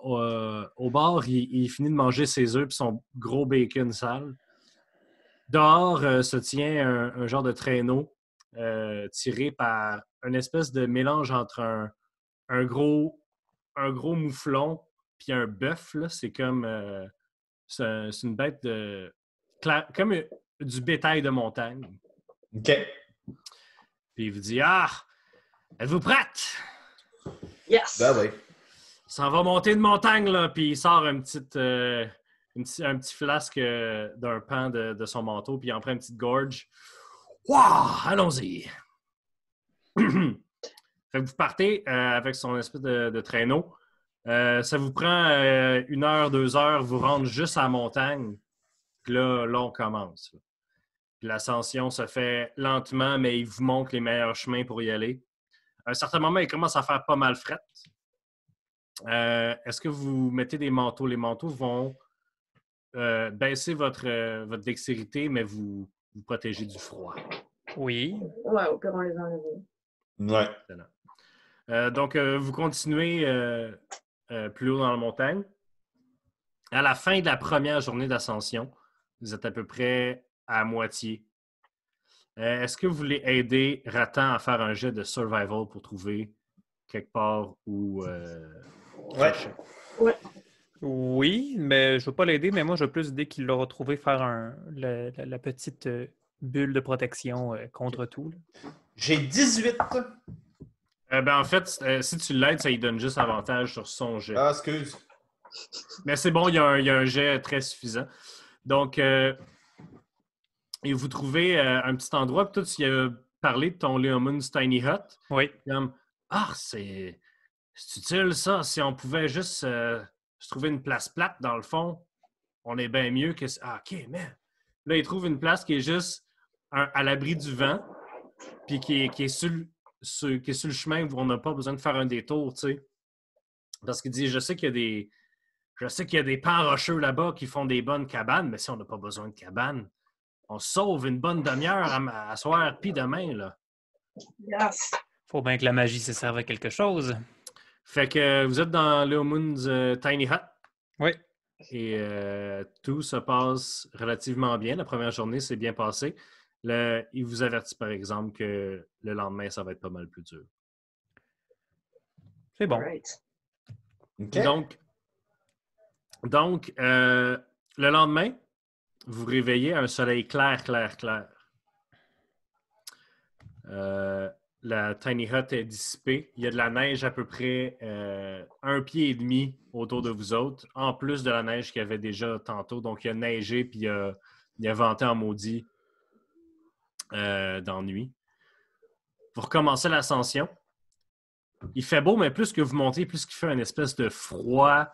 au bar. Il finit de manger ses œufs et son gros bacon sale. Dehors se tient un genre de traîneau tiré par une espèce de mélange entre un gros mouflon puis un bœuf. Là. C'est comme... c'est une bête de... comme du bétail de montagne. OK. Puis il vous dit « Ah! Êtes-vous prête? » Yes! Ben oui. Ça va monter de montagne, là. Puis il sort un petit flasque d'un pan de son manteau, puis il en prend une petite gorge. « Wow! Allons-y! » Fait que vous partez avec son espèce de traîneau. Ça vous prend 1 heure, 2 heures, vous rendre juste à la montagne. Puis là, on commence. Puis l'ascension se fait lentement, mais il vous montre les meilleurs chemins pour y aller. À un certain moment, il commence à faire pas mal fret. Est-ce que vous mettez des manteaux? Les manteaux vont baisser votre dextérité, mais vous protéger du froid. Oui. Ouais, au pire, on les enlève. Ouais. Donc, vous continuez plus haut dans la montagne. À la fin de la première journée d'ascension, vous êtes à peu près à moitié. Est-ce que vous voulez aider Ratan à faire un jet de survival pour trouver quelque part où... Ouais. Oui, mais je ne veux pas l'aider, mais moi, j'ai plus l'idée qu'il l'aura trouvé faire la petite bulle de protection contre tout. Là. J'ai 18. En fait, si tu l'aides, ça lui donne juste avantage sur son jet. Ah, excuse. Mais c'est bon, il y a un jet très suffisant. Donc, et vous trouvez un petit endroit, puis toi, tu as parlé de ton Leomun's Tiny Hut. Oui. Comme, c'est utile, ça. Si on pouvait juste se trouver une place plate, dans le fond, on est bien mieux que... OK, mais... Là, il trouve une place qui est juste à l'abri du vent, puis qui est sur le chemin où on n'a pas besoin de faire un détour, tu sais. Parce qu'il dit, je sais qu'il y a des pans rocheux là-bas qui font des bonnes cabanes, mais si on n'a pas besoin de cabane, on sauve une bonne demi-heure à soir puis demain, là. Yes! Faut bien que la magie se serve à quelque chose. Fait que vous êtes dans Leomun's Tiny Hut. Oui. Et tout se passe relativement bien. La première journée s'est bien passée. Il vous avertit, par exemple, que le lendemain, ça va être pas mal plus dur. C'est bon. Right. Okay. Donc le lendemain, vous réveillez à un soleil clair. La tiny hut est dissipée. Il y a de la neige à peu près 1,5 pied autour de vous autres, en plus de la neige qu'il y avait déjà tantôt. Donc, il y a neigé puis il y a venté en maudit dans la nuit. Vous recommencez l'ascension. Il fait beau, mais plus que vous montez, plus qu'il fait une espèce de froid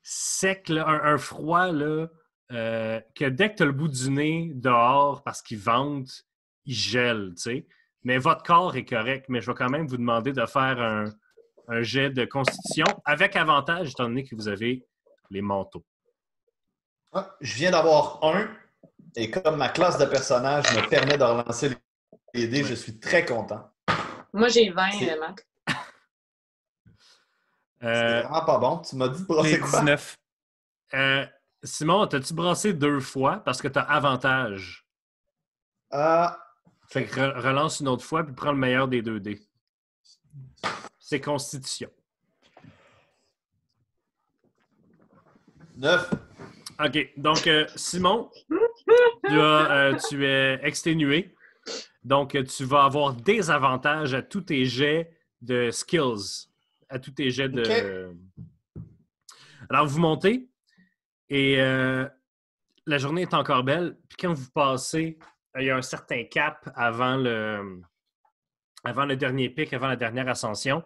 sec, là, un froid là, que dès que tu as le bout du nez dehors parce qu'il vente, il gèle, tu sais. Mais votre corps est correct, mais je vais quand même vous demander de faire un jet de constitution avec avantage, étant donné que vous avez les manteaux. Ah, je viens d'avoir un, et comme ma classe de personnage me permet de relancer les dés, je suis très content. Moi, j'ai 20, C'est Matt. vraiment pas bon. Tu m'as dit de brasser J'ai quoi? 19. Simon, t'as-tu brassé 2 fois parce que t'as avantage? Fait que relance une autre fois puis prends le meilleur des 2 dés. C'est Constitution. 9. OK. Donc, Simon, tu es exténué. Donc, tu vas avoir des avantages à tous tes jets de skills. À tous tes jets de... Alors, vous montez et la journée est encore belle. Puis quand vous passez, il y a un certain cap avant le dernier pic, avant la dernière ascension.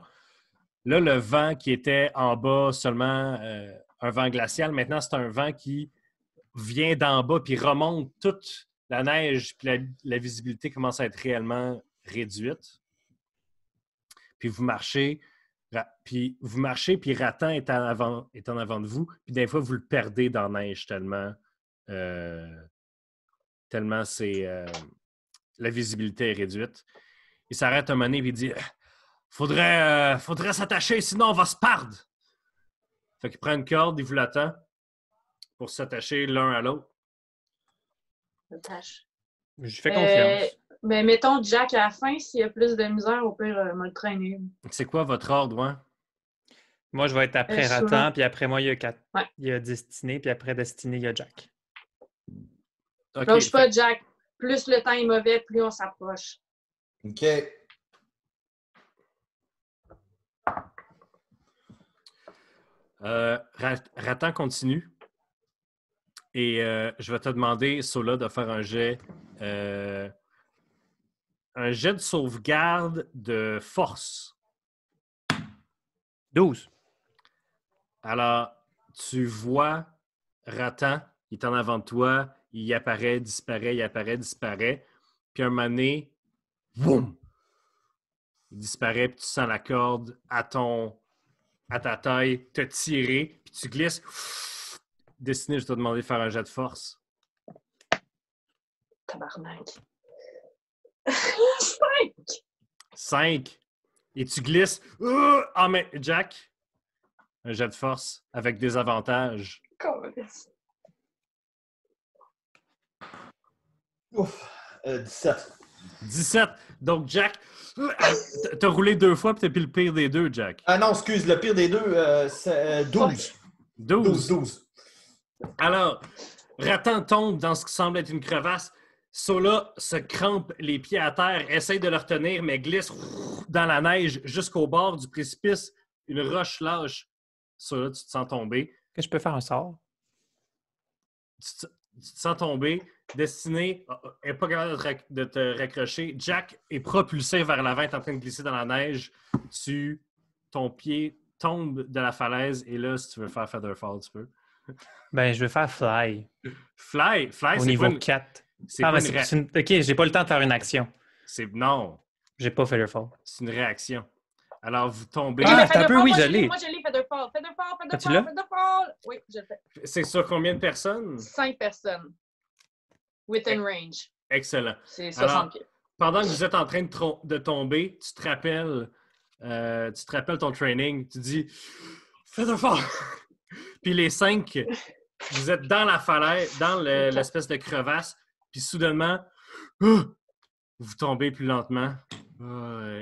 Là, le vent qui était en bas seulement un vent glacial, maintenant, c'est un vent qui vient d'en bas puis remonte toute la neige, puis la visibilité commence à être réellement réduite. Puis vous marchez, puis Ratan est en avant de vous, puis des fois, vous le perdez dans la neige tellement la visibilité est réduite. Il s'arrête un moment donné et il dit faudrait s'attacher, sinon on va se perdre. Fait qu'il prend une corde, il vous l'attend pour s'attacher l'un à l'autre. Je fais confiance. Mais mettons Jack à la fin, s'il y a plus de misère, au pire, me le traîner. C'est quoi votre ordre, ouais? Moi, je vais être après souvent. Ratan, puis après moi, il y a 4. Ouais. Il y a Destiné, puis après Destiné, il y a Jack. Okay, Donc, je suis pas Jack. Plus le temps est mauvais, plus on s'approche. OK. Ratan continue. Et je vais te demander, Sola, de faire un jet de sauvegarde de force. 12. Alors, tu vois Ratan, il est en avant de toi, il apparaît, disparaît, il apparaît, disparaît. Puis un moment donné, boum! Il disparaît, puis tu sens la corde à ta taille te tirer, puis tu glisses. Destiné, je t'ai demandé de faire un jet de force. Tabarnak. 5. Et tu glisses. Ah, mais Jack, un jet de force avec des avantages. Ouf. 17. 17. Donc, Jack, t'as roulé 2 fois puis t'as pris le pire des 2, Jack. Ah non, excuse, le pire des deux, c'est 12. 12. Alors, Ratan tombe dans ce qui semble être une crevasse. Sola se crampe les pieds à terre, essaye de le retenir, mais glisse dans la neige jusqu'au bord du précipice. Une roche lâche. Sola, tu te sens tomber. Est-ce que je peux faire un sort? Tu te sens tomber. Destiné n'est pas capable de te raccrocher. Jack est propulsé vers l'avant, est en train de glisser dans la neige. Ton pied tombe de la falaise et là, si tu veux faire Featherfall, tu peux. Ben, je vais faire Fly. Fly, Au c'est niveau 4. C'est pas une OK, j'ai pas le temps de faire une action. Non, J'ai pas Featherfall. c'est une réaction. Alors, vous tombez. Ah, c'est un peu, oui, moi, je l'ai. Moi, je l'ai, Featherfall. Ah, tu l'as? Featherfall. Oui, je le fais. C'est sur combien de personnes? 5 personnes. Within range. Excellent. C'est 60 pieds. Pendant que vous êtes en train de tomber, tu te rappelles ton training, tu dis « Featherfall! » Puis les 5, vous êtes dans la falaise, dans l'espèce de crevasse, puis soudainement, vous tombez plus lentement.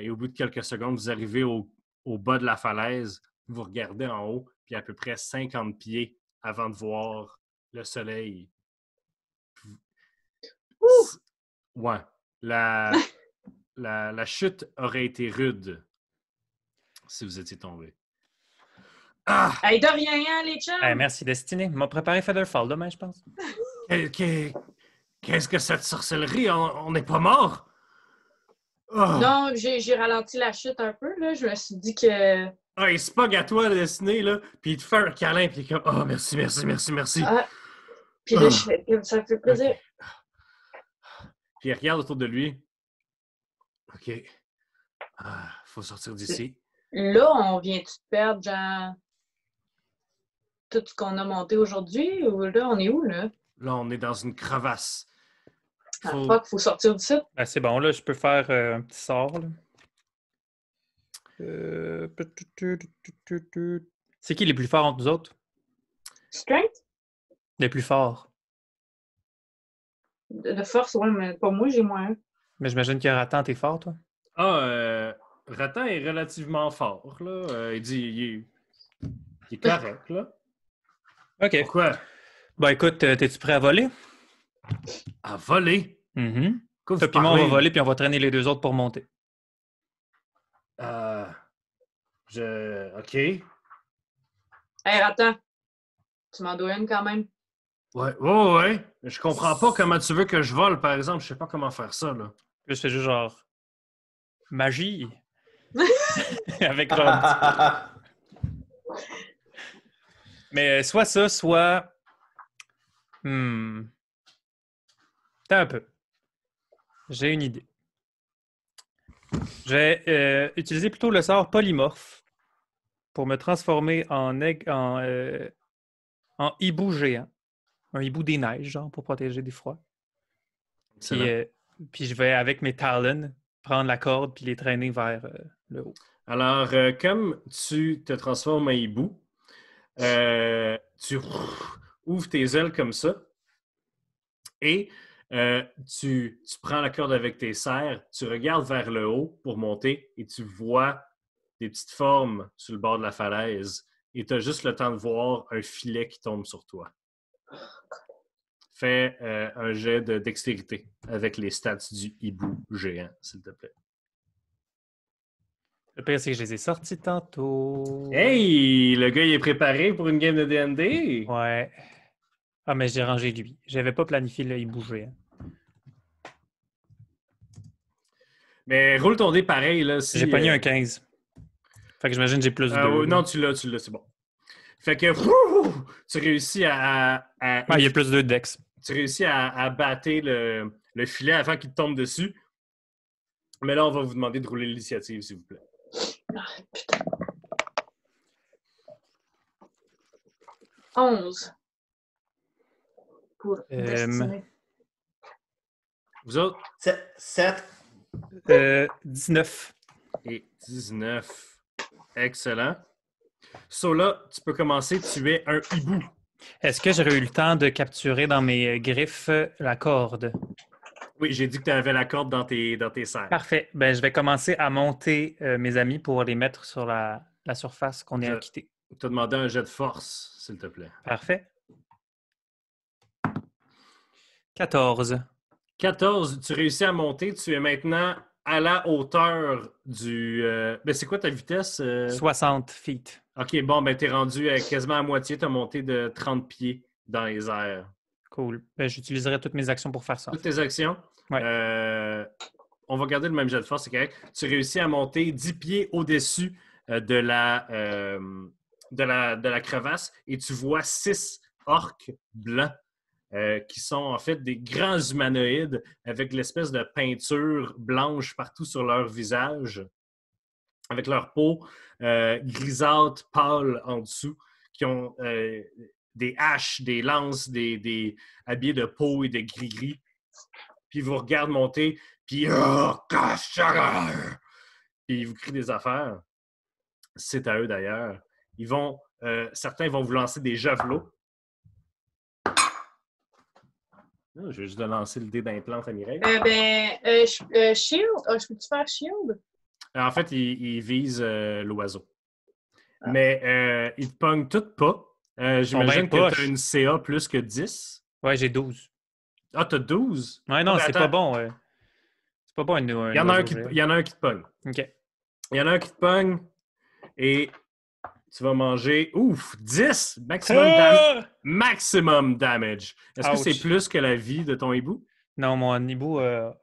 Et au bout de quelques secondes, vous arrivez au bas de la falaise, vous regardez en haut, puis à peu près 50 pieds avant de voir le soleil. Ouais. La chute aurait été rude si vous étiez tombé. Ah! Hey, de rien, hein, les chums? Merci, Destiné. M'a préparé Featherfall demain, je pense. Qu'est-ce que cette sorcellerie? On n'est pas mort? Oh. Non, j'ai ralenti la chute un peu, là. Je me suis dit que... Ah, il se pogne à toi, Destiné, là, puis il te fait un câlin, puis il est comme « Oh, merci. » Ah. Puis là, je fais... Ça me fait plaisir. Okay. Puis il regarde autour de lui. OK. Faut sortir d'ici. Là, on vient-tu de perdre, genre... tout ce qu'on a monté aujourd'hui? Ou là, on est où, là? Là, on est dans une crevasse. Faut sortir du site. Ben, c'est bon, là, je peux faire un petit sort. Là. C'est qui les plus forts entre nous autres? Strength? Les plus forts. De force, ouais, mais pas moi, j'ai moins un. Mais j'imagine que Ratan, t'es fort, toi? Ratan est relativement fort, là. Il est correct, là. OK. Pourquoi? Ben écoute, t'es-tu prêt à voler? À voler? Mm-hmm. Quoi vous Toi puis moi, on va parlez? voler, puis on va traîner les deux autres pour monter. OK. Hey, attends. Tu m'en dois une quand même. Ouais. Je comprends pas comment tu veux que je vole, par exemple. Je sais pas comment faire ça, là. Puis je fais juste genre... Magie! Avec genre... un petit- Mais soit ça, soit... T'as un peu. J'ai une idée. Je vais utiliser plutôt le sort polymorphe pour me transformer en hibou géant. Un hibou des neiges, genre, pour protéger des froids. Puis je vais, avec mes talons, prendre la corde puis les traîner vers le haut. Alors, comme tu te transformes en hibou, tu ouvres tes ailes comme ça et tu prends la corde avec tes serres, tu regardes vers le haut pour monter et tu vois des petites formes sur le bord de la falaise et tu as juste le temps de voir un filet qui tombe sur toi. Fais un jet de dextérité avec les stats du hibou géant, s'il te plaît. Le pire, c'est que je les ai sortis tantôt. Hey! Le gars, il est préparé pour une game de D&D? Ouais. Ah, mais j'ai rangé lui. J'avais pas planifié le hibou géant. Mais roule ton dé pareil, là. Si, J'ai pogné un 15. Fait que j'imagine que j'ai plus 2. non, tu l'as, c'est bon. Fait que tu réussis à il y a plus 2 de dex. Tu réussis à battre le filet avant qu'il te tombe dessus. Mais là, on va vous demander de rouler l'initiative, s'il vous plaît. Ah, putain. 11. Pour Destinée. Vous autres? 7. 19. Et 19. Excellent. So là, tu peux commencer. Tu es un hibou. Est-ce que j'aurais eu le temps de capturer dans mes griffes la corde? Oui, j'ai dit que tu avais la corde dans tes serres. Parfait. Ben, je vais commencer à monter mes amis pour les mettre sur la surface qu'on est à quitter. Tu as demandé un jet de force, s'il te plaît. Parfait. 14. 14, tu réussis à monter. Tu es maintenant à la hauteur du... Ben, c'est quoi ta vitesse? 60 feet. OK, bon, ben, tu es rendu quasiment à moitié. Tu as monté de 30 pieds dans les airs. Cool. Ben, j'utiliserai toutes mes actions pour faire ça. Toutes tes actions? Ouais. On va garder le même jet de force, c'est correct. Tu réussis à monter 10 pieds au-dessus de la crevasse et tu vois 6 orques blancs qui sont en fait des grands humanoïdes avec l'espèce de peinture blanche partout sur leur visage, avec leur peau grisâtre, pâle en dessous, qui ont des haches, des lances, des habillés de peau et de gris-gris. Puis ils vous regardent monter, puis puis ils vous crient des affaires. C'est à eux d'ailleurs. Certains vont vous lancer des javelots. Je vais juste lancer le dé d'implante à Mireille. Shield? Je peux-tu faire Shield? En fait, ils visent l'oiseau. Ah. Mais ils te pognent toutes pas. J'imagine que tu as une CA plus que 10. Ouais, j'ai 12. Ah, t'as 12? Ouais, non, c'est pas bon. Ouais. C'est pas bon. Il y en a un qui te pogne. OK. Il y en a un qui te pogne et tu vas manger, 10! Maximum damage. Est-ce que c'est plus que la vie de ton hibou? Non, mon hibou a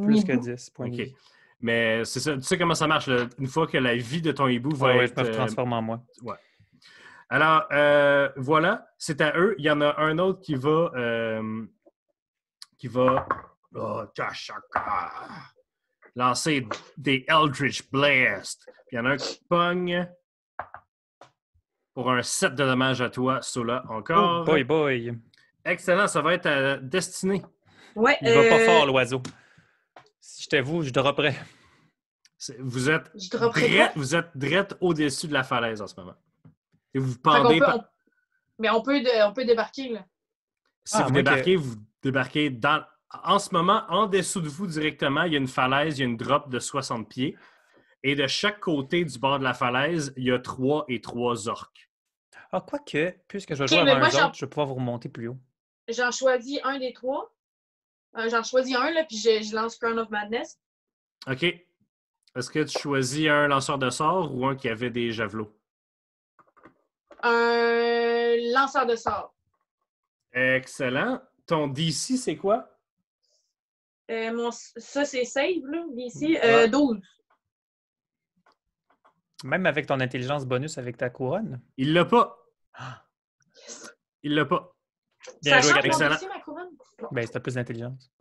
plus que 10 points de vie. Mais c'est ça, tu sais comment ça marche, là? Une fois que la vie de ton hibou va être... je me transforme en moi. Ouais. Alors, voilà, c'est à eux. Il y en a un autre qui va... lancer des Eldritch Blast. Puis il y en a un qui pogne pour un 7 de dommages à toi, Sola, encore. Oh, boy. Excellent, ça va être à Destinée. Ouais, Il va pas fort, l'oiseau. Si j'étais vous, je dropperais. Vous êtes je dropperai pas. vous êtes drette au-dessus de la falaise en ce moment. Et vous Fait qu'on pendez peut, mais on peut débarquer, là. Si vous débarquez, vous débarquez dans... En ce moment, en dessous de vous directement, il y a une falaise, il y a une drop de 60 pieds. Et de chaque côté du bord de la falaise, il y a 3 et 3 orques. Ah, quoique, puisque je vais Ok, jouer mais avant moi, eux autres, je vais pouvoir vous remonter plus haut. J'en choisis un des 3. J'en choisis un, là, puis je lance Crown of Madness. OK. Est-ce que tu choisis un lanceur de sorts ou un qui avait des javelots? Un lanceur de sorts. Excellent. Ton DC, c'est quoi? Ça, c'est save, là, d'ici. Ouais. 12. Même avec ton intelligence bonus avec ta couronne. Il l'a pas. Yes. Il l'a pas. Bien Ça joué, change mon excellent. DC, ma couronne? Bon. Ben, c'était plus d'intelligence.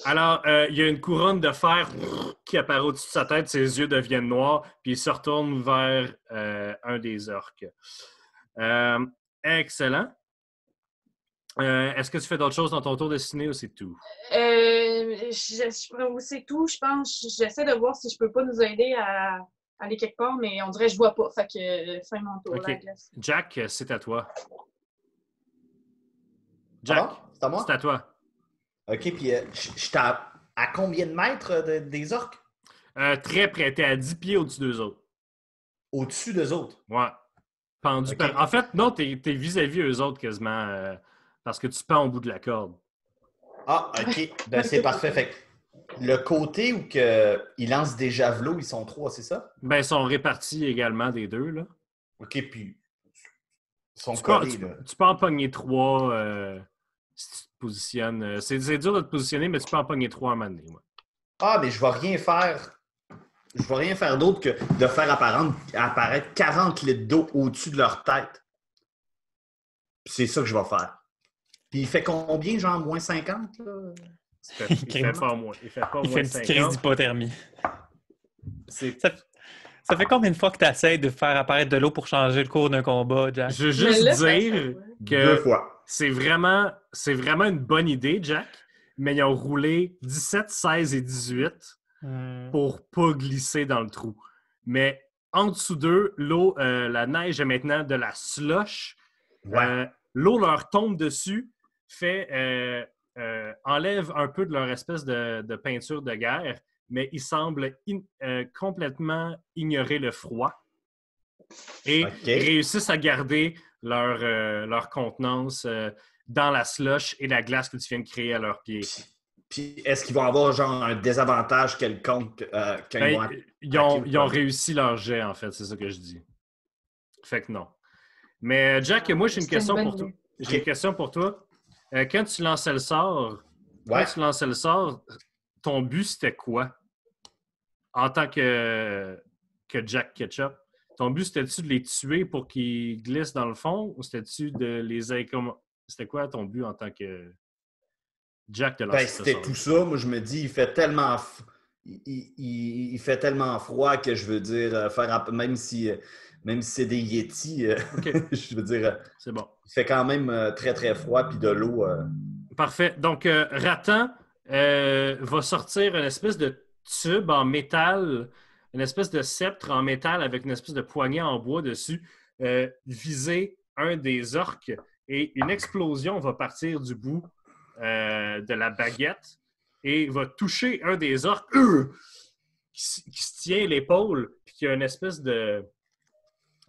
Alors, il y a une couronne de fer qui apparaît au-dessus de sa tête, ses yeux deviennent noirs, puis il se retourne vers un des orques. Excellent. Est-ce que tu fais d'autres choses dans ton tour destiné ou c'est tout? C'est tout, je pense. J'essaie de voir si je peux pas nous aider à aller quelque part, mais on dirait que je vois pas. Fait que fin mon tour, OK. là, glace. Jack, c'est à toi. Jack, C'est à moi? c'est à toi. OK, puis je t'ai à combien de mètres des orques? Très près, t'es à 10 pieds au-dessus d'eux autres. Au-dessus d'eux autres? Ouais. Pendu OK. En fait, non, t'es vis-à-vis eux autres quasiment, parce que tu pends au bout de la corde. Ah, OK. Ben, c'est parfait. Fait que le côté où ils lancent des javelots, ils sont 3, c'est ça? Ben, ils sont répartis également des deux, là. OK, puis ils sont Tu collés, peux, là. tu peux en pogner 3 si tu te positionnes. C'est dur de te positionner, mais tu peux en pogner 3 à un moment donné. Ouais. Ah, mais je vais rien faire. Je vais rien faire d'autre que de faire apparaître 40 litres d'eau au-dessus de leur tête. Puis c'est ça que je vais faire. Puis il fait combien, genre moins 50? Là? Il fait pas moins. Il fait pas Il moins fait une petite crise 50. d'hypothermie. C'est- Ça fait combien de fois que tu essaies de faire apparaître de l'eau pour changer le cours d'un combat, Jack? Je veux juste Mais là, ça dire fait, ouais. Deux que fois. c'est vraiment une bonne idée, Jack, mais ils ont roulé 17, 16 et 18 pour pas glisser dans le trou. Mais en dessous d'eux, l'eau, la neige est maintenant de la slush. Ouais. L'eau leur tombe dessus, enlève un peu de leur espèce de peinture de guerre, mais ils semblent complètement ignorer le froid et OK. réussissent à garder leur contenance dans la slush et la glace que tu viens de créer à leurs pieds. Puis est-ce qu'ils vont avoir genre un désavantage quelconque quand ils vont Ils ont réussi leur jet, en fait, c'est ça que je dis. Fait que non. Mais Jack, moi j'ai une question pour toi. J'ai une question pour toi. Quand tu lançais le sort, ton but c'était quoi? En tant que Jack Ketchup, ton but c'était-tu de les tuer pour qu'ils glissent dans le fond ou c'était-tu de les incommoder? C'était quoi ton but en tant que Jack de lancer ce c'était sort? tout ça. Moi, je me dis, il fait tellement il fait tellement froid que je veux dire, même si c'est des Yetis, OK. je veux dire, C'est bon. il fait quand même très, très froid, puis de l'eau. Parfait. Donc, Ratan va sortir une espèce de tube en métal, une espèce de sceptre en métal avec une espèce de poignée en bois dessus, viser un des orques et une explosion va partir du bout de la baguette et va toucher un des orques qui se tient l'épaule puis qui a une espèce de...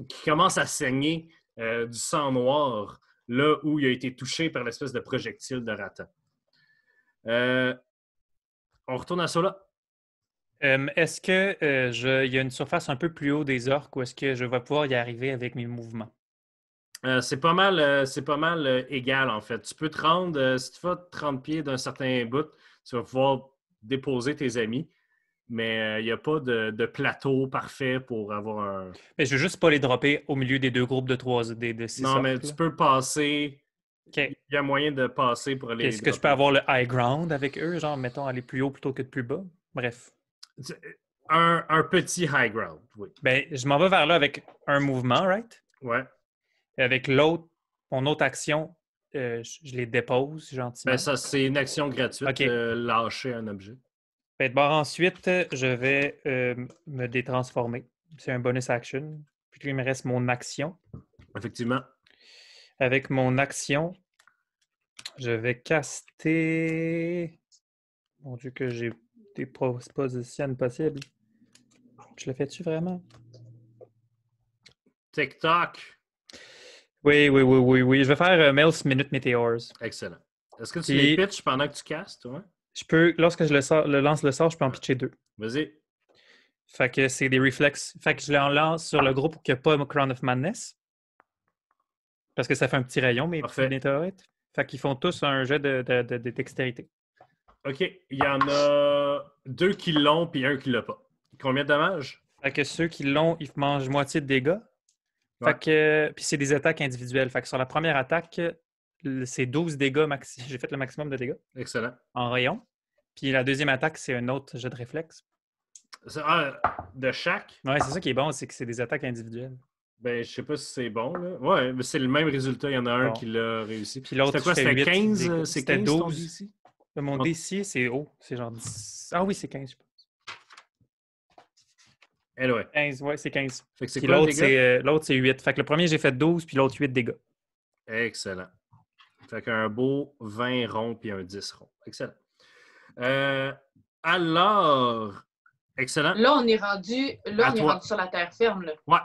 qui commence à saigner du sang noir là où il a été touché par l'espèce de projectile de Ratan. On retourne à Sola. Est-ce que il y a une surface un peu plus haut des orques ou est-ce que je vais pouvoir y arriver avec mes mouvements? C'est pas mal égal, en fait. Tu peux te rendre, si tu vas 30 pieds d'un certain bout, tu vas pouvoir déposer tes amis, mais il n'y a pas de plateau parfait pour avoir un... Mais je veux juste pas les dropper au milieu des deux groupes de 6 Non, orques. mais tu peux passer... Okay. Il y a moyen de passer pour aller... Est-ce que je peux avoir le high ground avec eux? Genre, mettons, aller plus haut plutôt que de plus bas? Bref. un petit high ground, oui. Ben, je m'en vais vers là avec un mouvement, right? Ouais. Et avec l'autre, mon autre action, je les dépose gentiment. Ben, ça, c'est une action gratuite, OK. lâcher un objet. Ben, bon, ensuite, je vais me détransformer. C'est un bonus action. Puis il me reste mon action. Effectivement. Avec mon action, je vais caster... Mon Dieu, que j'ai des propositions possibles. Je le fais-tu vraiment? TikTok. Oui. Je vais faire Mel's Minute Meteors. Excellent. Est-ce que tu Puis- les pitches pendant que tu castes, toi? Je peux, lorsque je lance le sort, je peux en pitcher 2. Vas-y. Fait que c'est des réflexes. Fait que je les lance sur le groupe qui n'a pas Crown of Madness. Parce que ça fait un petit rayon, mes Parfait. petits météorites. Fait qu'ils font tous un jet de dextérité. OK. Il y en a 2 qui l'ont puis 1 qui l'a pas. Combien de dommages? Fait que ceux qui l'ont, ils mangent moitié de dégâts. Ouais. Fait que. Puis c'est des attaques individuelles. Fait que sur la première attaque, c'est 12 dégâts maxi. J'ai fait le maximum de dégâts Excellent. en rayon. Puis la deuxième attaque, c'est un autre jet de réflexe. De chaque? Ouais, c'est ça qui est bon, c'est que c'est des attaques individuelles. Ben, je sais pas si c'est bon, là. Ouais, mais c'est le même résultat. Il y en a un Bon. qui l'a réussi. Puis l'autre, C'était quoi? je fais C'était 8 15? dégâts. C'est C'était 15 ton 12. DC? Mon Bon. DC, c'est haut. C'est genre 10. Ah oui, c'est 15, je pense. Anyway. 15, ouais, c'est 15. Fait que c'est Puis quoi le l'autre, dégât? l'autre, c'est 8. Fait que le premier, j'ai fait 12, puis l'autre, 8 dégâts. Excellent. Fait qu'un beau 20 ronds puis un 10 ronds. Excellent. Alors, excellent. Là, on est rendu, À toi. rendu sur la terre ferme. Là. Ouais,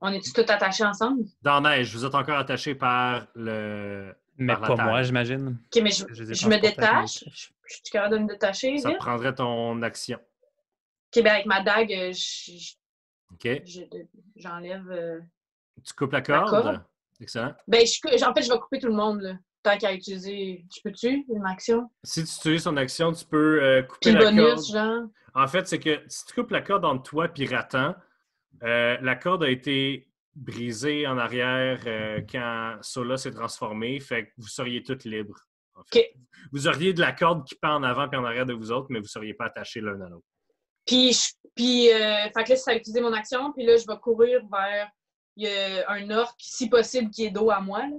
On est-tu tous attachés ensemble? dans la neige, vous êtes encore attaché par le. Mais Par la pas table. moi, j'imagine. OK, mais je les ai me transportés avec détache. mes flèches. Je suis capable de me détacher, Ça vite. prendrait ton action. OK, ben avec ma dague, OK. j'enlève... Tu coupes la La corde. corde. Excellent. Ben, en fait, je vais couper tout le monde, là. Tant qu'à utiliser... Je peux-tu, une action? Si tu utilises ton action, tu peux couper Puis le la bonus, corde. genre... En fait, c'est que si tu coupes la corde entre toi et Ratan, la corde a été brisée en arrière quand Sola s'est transformé. Fait que vous seriez toutes libres. En fait. OK. Vous auriez de la corde qui pend en avant et en arrière de vous autres, mais vous ne seriez pas attachés l'un à l'autre. Puis fait que là, ça a utilisé mon action. Puis là, je vais courir vers... Il y a un orc, si possible, qui est dos à moi, là.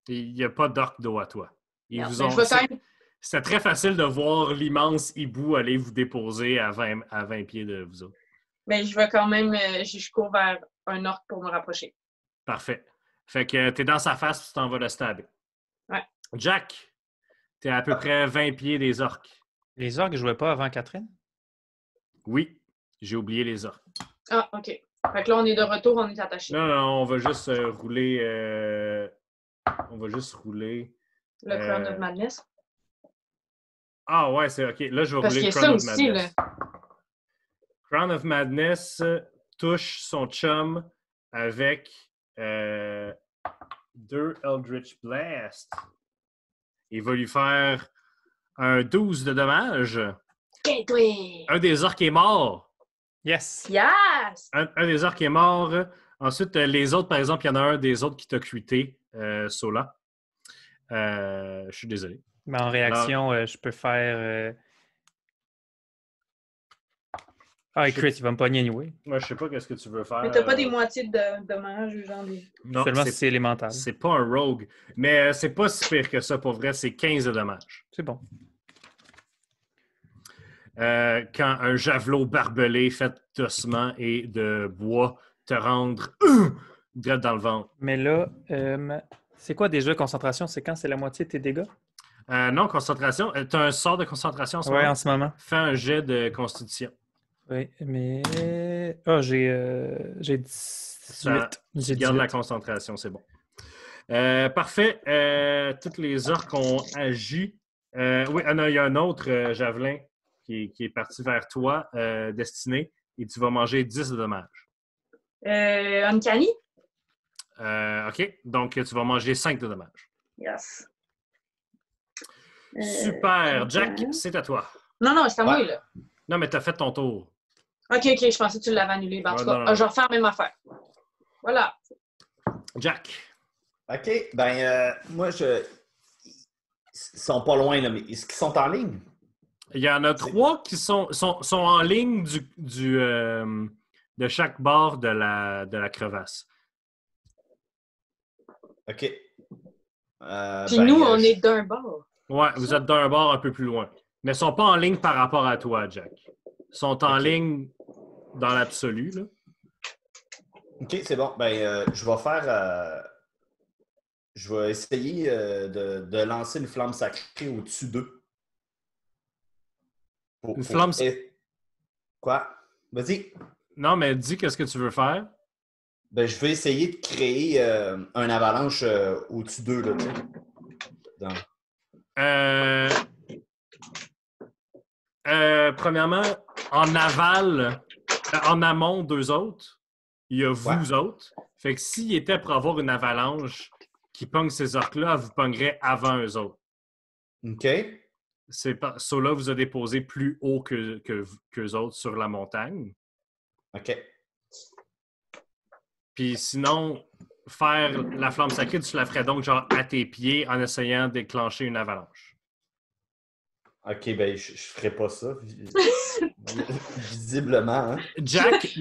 Il n'y a pas d'orque d'eau à toi. Ils Merde, vous ben, ont... je vais quand même... C'était très facile de voir l'immense hibou aller vous déposer à 20 pieds de vous autres. Mais je vais quand même... je cours vers un orc pour me rapprocher. Parfait. Fait que t'es dans sa face, tu t'en vas le stabber. Ouais. Jack, t'es à peu près 20 pieds des orques. Les orques ne jouaient pas avant Catherine? Oui, j'ai oublié les orques. Ah, OK. Fait que là, on est de retour, on est attachés. Non, on va juste rouler... On va juste rouler... Le Crown of Madness. Ah ouais, c'est OK. Là, je vais Parce rouler qu'il y le a Crown ça of aussi, Madness. Crown of Madness touche son chum avec 2 Eldritch Blast. Il va lui faire un 12 de dommages. OK, toi! Un des orques est mort. Yes! Yes! Un des orques est mort. Ensuite, les autres, par exemple, il y en a un des autres qui t'a cuité, Sola. Je suis désolé. Mais en réaction, je peux faire... Ah, il crit, il va me pogner anyway. Moi, je sais pas qu'est-ce que tu veux faire. Mais t'as pas des moitiés de dommages ou genre des... Non, Seulement si c'est élémental. c'est pas un rogue. Mais c'est pas si pire que ça, pour vrai. C'est 15 de dommages. C'est bon. Quand un javelot barbelé fait d'ossements et de bois te rendre direct dans le ventre. Mais là, c'est quoi déjà concentration? C'est quand c'est la moitié de tes dégâts? Non, concentration. Tu as un sort de concentration en ce Oui, moment? en ce moment. Fais un jet de constitution. Oui, mais... Ah, j'ai 18. J'ai Garde la 18. concentration, c'est bon. Parfait. Toutes les orques ont agi. Oui, non, il y a un autre javelin qui est parti vers toi, destiné, et tu vas manger 10 de dommages. Uncanny? OK. Donc, tu vas manger 5 de dommages. Yes. Super. Jack, c'est à toi. Non, c'est à moi, Ouais. là. Non, mais tu as fait ton tour. OK, je pensais que tu l'avais annulé. Ben, en tout cas, non. je vais refaire la même affaire. Voilà. Jack. OK. Ben, moi, ils sont pas loin, là, mais est-ce qu'ils sont en ligne? Il y en a 3 qui sont en ligne de chaque bord de la crevasse. OK. Puis nous, on est d'un bord. Ouais, vous êtes d'un bord un peu plus loin. Mais ils ne sont pas en ligne par rapport à toi, Jack. Ils sont en ligne dans l'absolu, là. OK, c'est bon. Je vais faire... je vais essayer de lancer une flamme sacrée au-dessus d'eux. Une flamme... Quoi? Vas-y. Non, mais dis qu'est-ce que tu veux faire. Je vais essayer de créer un avalanche au-dessus d'eux, là, tu sais. Premièrement, en aval, en amont d'eux autres, il y a vous autres. Fait que s'il était pour avoir une avalanche qui pogne ces orques-là, vous pognerait avant eux autres. OK. Ceux-là vous a déposé plus haut qu'eux autres sur la montagne. OK. Puis sinon, faire la flamme sacrée, tu la ferais donc genre à tes pieds en essayant de déclencher une avalanche. OK, je ferai pas ça. Visiblement, hein? Jack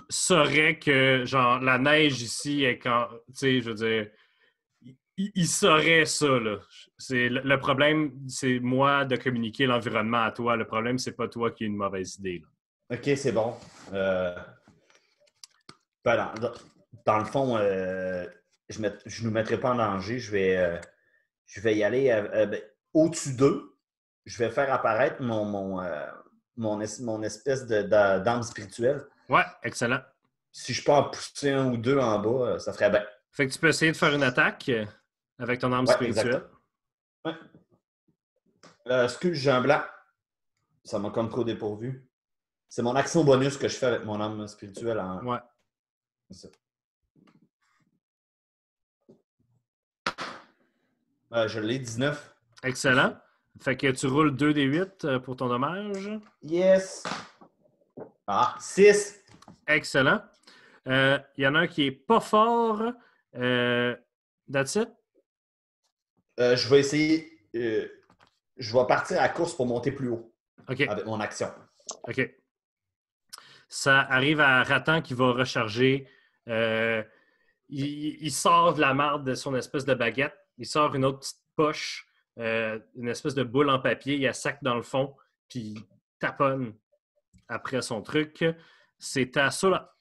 saurait que genre la neige ici est quand. Tu sais, je veux dire. Il saurait ça, là. Le problème, c'est moi de communiquer l'environnement à toi. Le problème, c'est pas toi qui as une mauvaise idée, là. OK, c'est bon. Dans le fond, je ne nous mettrai pas en danger. Je vais y aller au-dessus d'eux. Je vais faire apparaître mon espèce d'âme spirituelle. Ouais, excellent. Si je peux en pousser un ou deux en bas, ça ferait bien. Fait que tu peux essayer de faire une attaque avec ton âme spirituelle. Ouais. Excuse, j'ai un blanc. Ça m'a comme trop dépourvu. C'est mon action bonus que je fais avec mon âme spirituelle. Ouais. C'est ça. Je l'ai, 19. Excellent. Fait que tu roules 2d8 pour ton dommage. Yes! 6! Excellent. Il y en a un qui est pas fort. That's it? Je vais essayer... je vais partir à la course pour monter plus haut. OK. Avec mon action. OK. Ça arrive à Ratan qui va recharger. Il sort de la marde de son espèce de baguette. Il sort une autre petite poche, une espèce de boule en papier. Il a sac dans le fond, puis il taponne après son truc. C'est à Sola.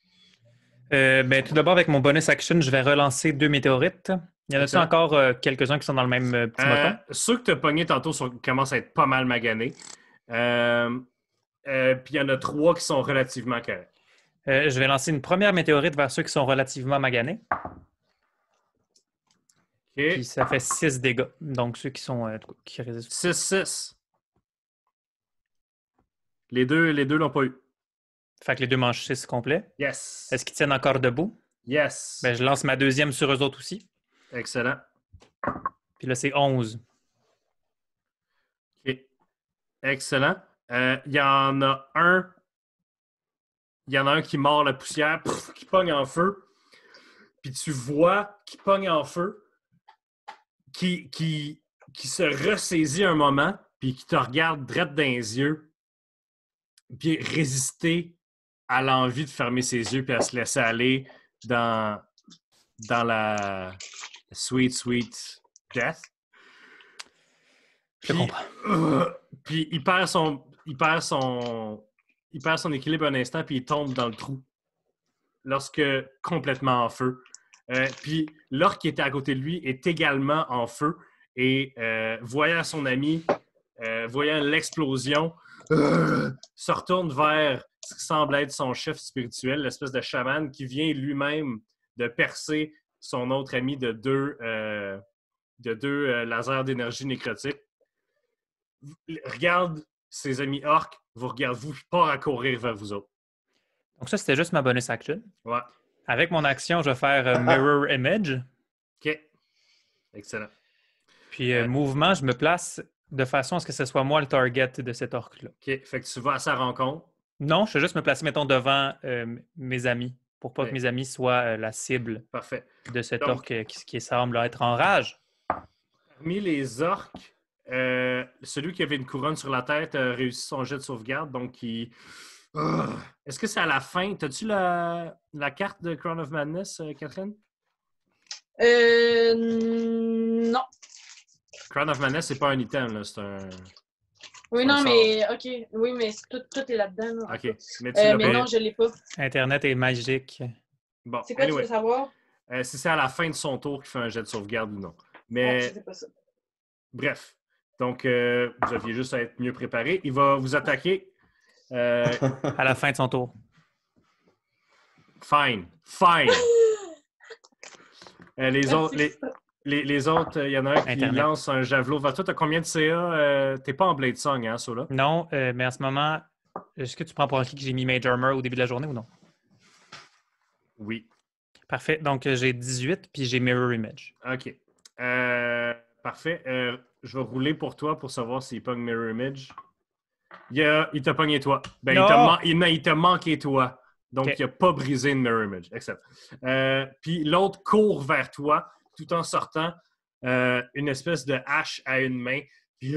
Tout d'abord, avec mon bonus action, je vais relancer 2 météorites. Il y en a-t-il encore quelques-uns qui sont dans le même petit moton? Ceux que tu as pognés tantôt commencent à être pas mal maganés. Puis il y en a 3 qui sont relativement corrects. Je vais lancer une première météorite vers ceux qui sont relativement maganés. Okay. Puis ça fait 6 dégâts. Donc ceux qui sont qui résistent. 6-6. Les deux l'ont pas eu. Fait que les 2 mangent 6 complets. Yes. Est-ce qu'ils tiennent encore debout? Yes. Je lance ma deuxième sur eux autres aussi. Excellent. Puis là, c'est 11. OK. Excellent. Il y en a un. Il y en a un qui mord la poussière, qui pogne en feu. Puis tu vois qu'il pogne en feu, qui se ressaisit un moment, puis qui te regarde droit dans les yeux, puis résister à l'envie de fermer ses yeux puis à se laisser aller dans la sweet death. Je comprends. Puis il perd son équilibre un instant, puis il tombe dans le trou. Lorsque complètement en feu. Puis l'orque qui était à côté de lui est également en feu. Et voyant son ami, voyant l'explosion, se retourne vers ce qui semble être son chef spirituel, l'espèce de chaman qui vient lui-même de percer son autre ami de deux lasers d'énergie nécrotique. Regarde ses amis orques, vous regardez, vous part à courir vers vous autres. Donc ça, c'était juste ma bonus action. Ouais. Avec mon action, je vais faire Mirror Image. OK. Excellent. Puis mouvement, je me place de façon à ce que ce soit moi le target de cet orque-là. OK. Fait que tu vas à sa rencontre. Non, je vais juste me placer, mettons, devant mes amis pour pas que mes amis soient la cible Parfait. de cet orque qui semble être en rage. Parmi les orques, celui qui avait une couronne sur la tête a réussi son jet de sauvegarde, donc il... Est-ce que c'est à la fin? T'as-tu la carte de Crown of Madness, Catherine? Non. Crown of Madness, c'est pas un item, là, c'est un... Oui, c'est non, un mais OK. Oui, mais tout est là-dedans. Là. OK. Mais tu l'as mais pas... non, je l'ai pas. Internet est magique. Bon, C'est quoi tu anyway. veux savoir? Si c'est à la fin de son tour qu'il fait un jet de sauvegarde ou non. Je Mais, sais pas ça. bref. Donc, vous aviez juste à être mieux préparé. Il va vous attaquer. À la fin de son tour. Fine. Les autres, il y en a un qui Internet. lance un javelot vers toi. Tu as combien de CA? T'es pas en Blade Song, hein, Sola? Non, mais en ce moment, est-ce que tu prends pour acquis que j'ai mis Mage Armor au début de la journée ou non? Oui. Parfait. Donc, j'ai 18 puis j'ai Mirror Image. OK. Parfait. Je vais rouler pour toi pour savoir s'il pogne Mirror Image. Il t'a pogné toi. Ben, il t'a manqué toi. Donc, Okay. il n'a pas brisé une Mirror Image. Excellent. Puis l'autre court vers toi tout en sortant une espèce de hache à une main. Puis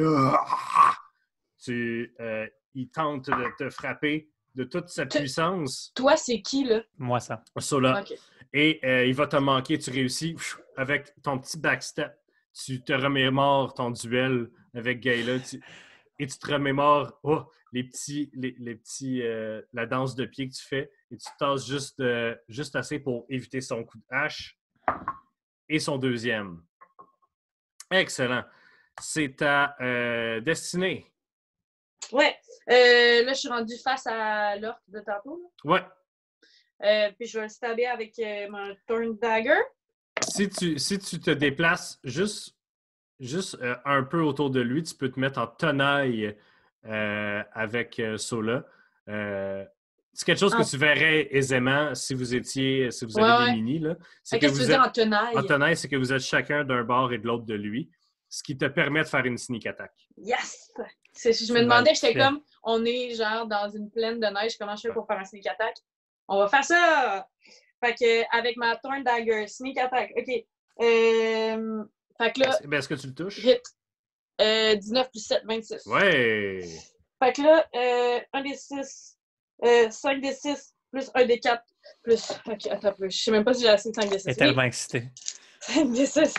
il tente de te frapper de toute sa puissance. Toi, c'est qui, là? Moi, ça. Sola. OK. Et il va te manquer. Tu réussis avec ton petit backstep. Tu te remémores ton duel avec Gayla. Et tu te remémores les petits, la danse de pied que tu fais. Et tu tasses juste assez pour éviter son coup de hache. Et son deuxième. Excellent. C'est ta destinée. Ouais. Là, je suis rendue face à l'orque de tantôt. Ouais. Puis je vais le stabber avec mon Thorn Dagger. Si tu te déplaces juste un peu autour de lui, tu peux te mettre en tenaille avec Sola. C'est quelque chose que tu verrais aisément si vous avez des minis. Là. Qu'est-ce que tu veux dire en tenaille? En tenaille, c'est que vous êtes chacun d'un bord et de l'autre de lui, ce qui te permet de faire une sneak attack. Yes! Je me demandais, j'étais comme, on est genre dans une plaine de neige, comment je fais pour faire un sneak attack? On va faire ça! Fait que, avec ma Thorn Dagger, sneak attack, OK. Fait que là... Est-ce que tu le touches? Hit. 19 plus 7, 26. Ouais! Fait que là, 1 des 6, 5 des 6, plus 1 des 4, plus... OK, attends un peu. Je sais même pas si j'ai assez de 5 des 6. Elle est tellement excitée. 5 des 6.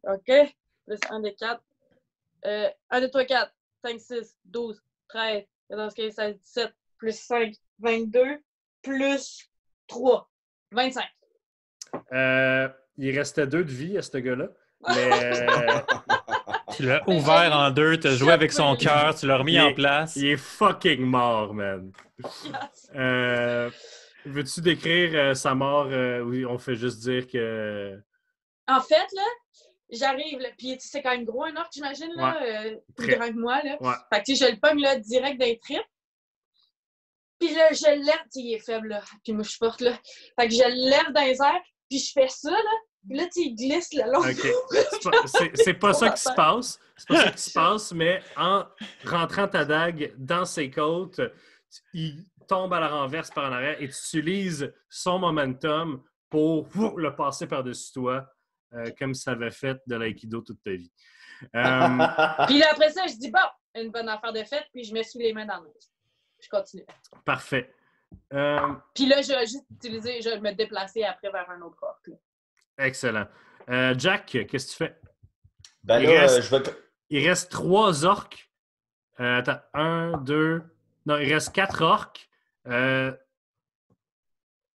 OK. Plus 1 des 4. 1 des 3, 4. 5, 6, 12, 13, 14, 15, 16, 17, plus 5, 22, plus 3, 25. Il restait 2 de vie à ce gars-là. Mais... Tu l'as ouvert en deux, tu as joué avec son cœur, tu l'as remis en place. Il est fucking mort, man. Yes. Veux-tu décrire sa mort ou on fait juste dire que... En fait, là, j'arrive, là, puis c'est quand même gros un orc, j'imagine, là, plus grand que moi, là. Ouais. Fait que, je le pogne, là, direct d'un trip. Puis là, je lève, il est faible, là, puis moi, je porte, là. Fait que je lève dans les airs, puis je fais ça, là. Puis là, il glisse le long. OK. C'est pas ça qui se passe. C'est pas ça qui se passe, mais en rentrant ta dague dans ses côtes, il tombe à la renverse par en arrière et tu utilises son momentum pour le passer par-dessus toi, comme si tu avais fait de l'aïkido toute ta vie. Puis là, après ça, je dis, bon, une bonne affaire de fête, puis je me suis les mains dans le neige. Je continue. Parfait. Puis là, je vais juste utiliser, je vais me déplacer après vers un autre orc. Là. Excellent. Jack, qu'est-ce que tu fais? Ben là, il reste 3 orques. Attends, 1, 2... Non, il reste 4 orques.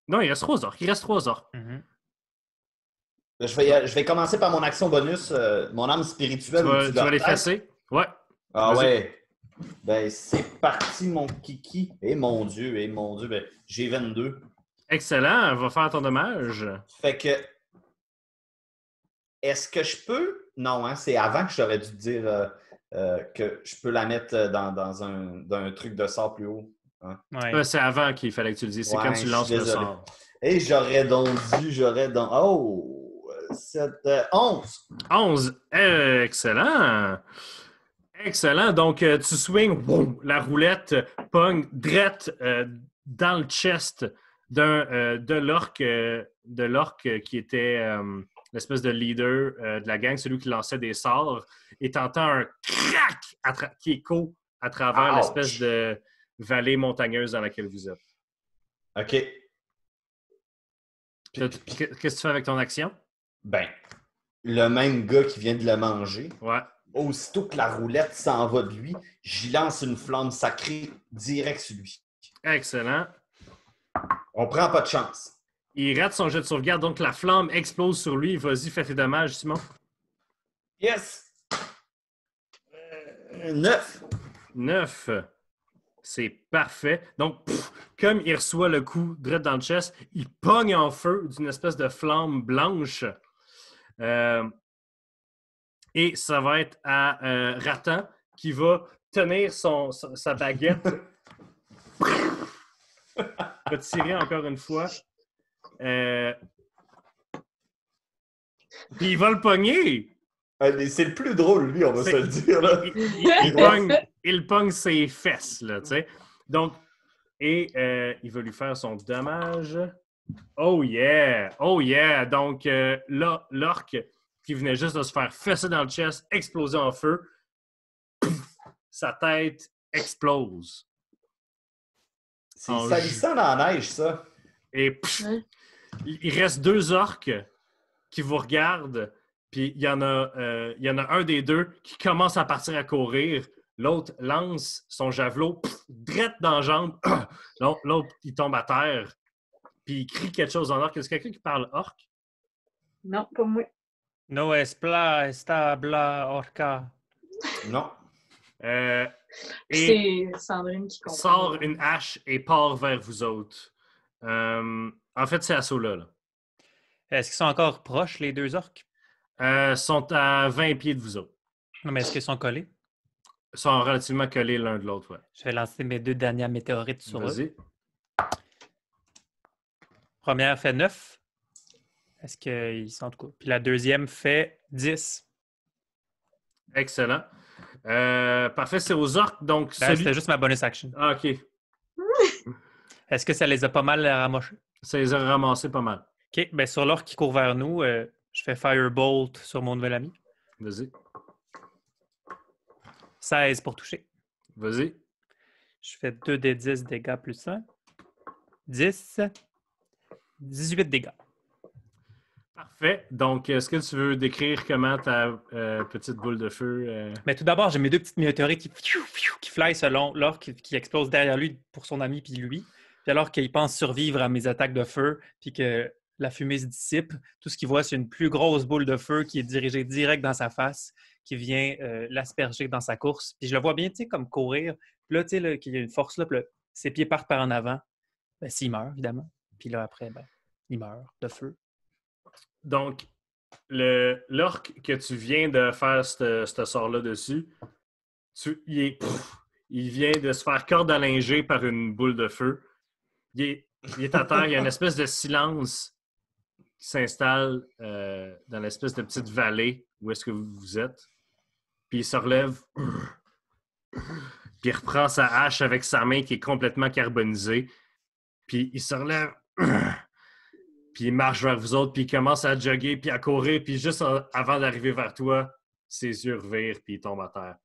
Non, il reste 3 orques. Mm-hmm. Je vais commencer par mon action bonus, mon âme spirituelle. Tu vas l'effacer? Ouais. Ah ouais. Ben, c'est parti, mon kiki. Mon Dieu, ben, j'ai 22. Excellent, va faire ton dommage. Fait que... Est-ce que je peux... Non, hein, c'est avant que j'aurais dû dire que je peux la mettre dans un truc de sort plus haut. Hein? Ouais. C'est avant qu'il fallait que tu le dises. C'est quand tu lances le sort. Et j'aurais donc dû... Oh! 7, 11! 11! Excellent! Excellent. Donc, tu swings, boum, la roulette pogne drette dans le chest de l'orque qui était l'espèce de leader de la gang, celui qui lançait des sorts, et t'entends un crack qui écho à travers l'espèce de vallée montagneuse dans laquelle vous êtes. OK. Qu'est-ce que tu fais avec ton action? Ben, le même gars qui vient de le manger, Ouais. aussitôt que la roulette s'en va de lui, j'y lance une flamme sacrée direct sur lui. Excellent. On prend pas de chance. Il rate son jet de sauvegarde, donc la flamme explose sur lui. Vas-y, fais tes dommages, Simon. Yes! 9. 9. C'est parfait. Donc, comme il reçoit le coup direct dans le chest, il pogne en feu d'une espèce de flamme blanche. Et ça va être à Ratan qui va tenir sa baguette. Il va tirer encore une fois. Puis il va le pogner. C'est le plus drôle, lui, on va se le dire. Là. Il pogne ses fesses, là, tu sais. Donc, et il va lui faire son dommage. Oh yeah! Oh yeah! Donc, là, l'orque qui venait juste de se faire fesser dans le chest, exploser en feu, sa tête explose. C'est salissant dans la neige, ça. Et il reste 2 orques qui vous regardent, puis il y en a un des deux qui commence à partir à courir. L'autre lance son javelot drette dans la jambe. L'autre, il tombe à terre, puis il crie quelque chose en orque. Est-ce quelqu'un qui parle orque? Non, pas moi. No espla establa orca. Non. Et C'est Sandrine qui comprend. sort une hache et part vers vous autres. En fait, c'est Assola, là. Est-ce qu'ils sont encore proches, les 2 orques? Sont à 20 pieds de vous autres. Non, mais est-ce qu'ils sont collés? Ils sont relativement collés l'un de l'autre, ouais. Je vais lancer mes 2 dernières météorites sur eux. Vas-y. Première fait 9. Est-ce qu'ils sont en tout cas? Puis la deuxième fait 10. Excellent. Parfait, c'est aux orques, donc C'était juste ma bonus action. Ah, OK. Est-ce que ça les a pas mal ramochés? Ça les a ramassés pas mal. OK, bien sur l'orque qui court vers nous, je fais Firebolt sur mon nouvel ami. Vas-y. 16 pour toucher. Vas-y. Je fais 2 des 10 dégâts plus 1. 10. 18 dégâts. Parfait. Donc, est-ce que tu veux décrire comment ta petite boule de feu... Mais tout d'abord, j'ai mes 2 petites météorites qui fly selon l'orque qui explose derrière lui pour son ami puis lui. Puis alors qu'il pense survivre à mes attaques de feu puis que la fumée se dissipe, tout ce qu'il voit, c'est une plus grosse boule de feu qui est dirigée direct dans sa face, qui vient l'asperger dans sa course. Puis je le vois bien, tu sais, comme courir. Puis là, tu sais, qu'il y a une force là, puis là, ses pieds partent par en avant. Ben, s'il meurt, évidemment. Puis là, après, ben, il meurt de feu. Donc, l'orque que tu viens de faire ce sort-là dessus, il vient de se faire corde à linger par une boule de feu. Il est à terre, il y a une espèce de silence qui s'installe dans l'espèce de petite vallée où est-ce que vous êtes. Puis il se relève, puis il reprend sa hache avec sa main qui est complètement carbonisée. Puis il se relève, puis il marche vers vous autres, puis il commence à jogger, puis à courir, puis juste avant d'arriver vers toi, ses yeux revirent, puis il tombe à terre.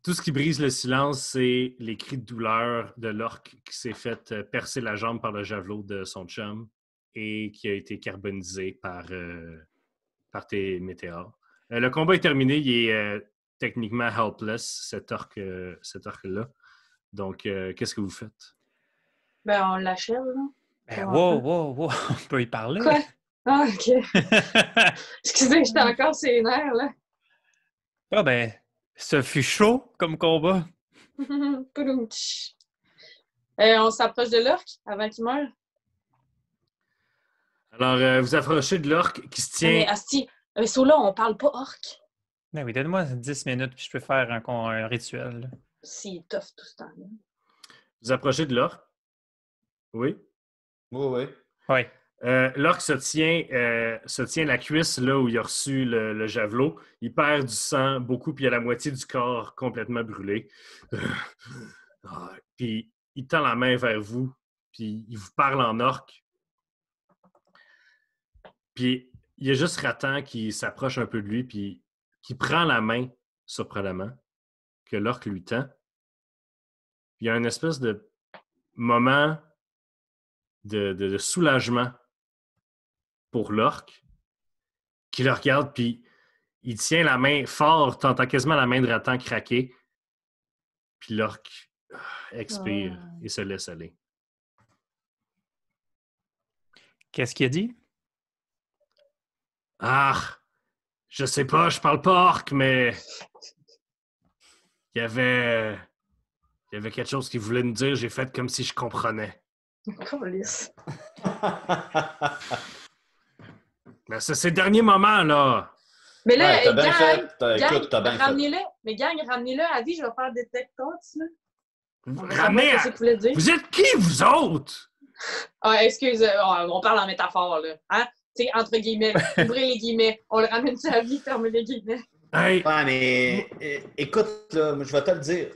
Tout ce qui brise le silence, c'est les cris de douleur de l'orque qui s'est fait percer la jambe par le javelot de son chum et qui a été carbonisé par tes météores. Le combat est terminé. Il est techniquement helpless, cet orque-là. Donc, qu'est-ce que vous faites? Ben, on l'achève, là. Ben, wow, on peut y parler. Quoi? Ah, OK. Excusez, j'étais encore sur les nerfs, là. Ah, ben, ce fut chaud comme combat. On s'approche de l'orque avant qu'il meure. Alors, vous approchez de l'orque qui se tient... Mais Asti, là, on parle pas orque. Ben oui, donne-moi 10 minutes puis je peux faire un rituel. Là. C'est tough tout ce temps-là. Vous approchez de l'orque? Oui? Oui. Oui. L'orque se tient la cuisse là où il a reçu le javelot. Il perd du sang beaucoup, puis il a la moitié du corps complètement brûlé. Puis il tend la main vers vous, puis il vous parle en orque. Puis il y a juste Ratan qui s'approche un peu de lui, puis qui prend la main, surprenamment, que l'orque lui tend. Puis il y a une espèce de moment de soulagement pour l'orque, qui le regarde, puis il tient la main fort, t'entends quasiment la main de Ratan craquer, puis l'orque expire et se laisse aller. Qu'est-ce qu'il a dit? Ah, je sais pas, je parle pas orque, mais il y avait quelque chose qu'il voulait nous dire, j'ai fait comme si je comprenais. Câlisse. Mais c'est ces derniers moments, là. Mais là, Ouais, t'as bien gang, fait. Écoute, t'as bien fait. ramenez-le. Mais gang, ramenez-le à vie, je vais faire des détecteurs, là. Ramenez Qu'est-ce qu'il voulait dire? Vous êtes qui, vous autres? Ah, excuse, on parle en métaphore, là. Hein? Tu sais, entre guillemets, ouvrez les guillemets. On le ramène à vie, fermez les guillemets. Hey, Ouais, mais écoute, là, je vais te le dire.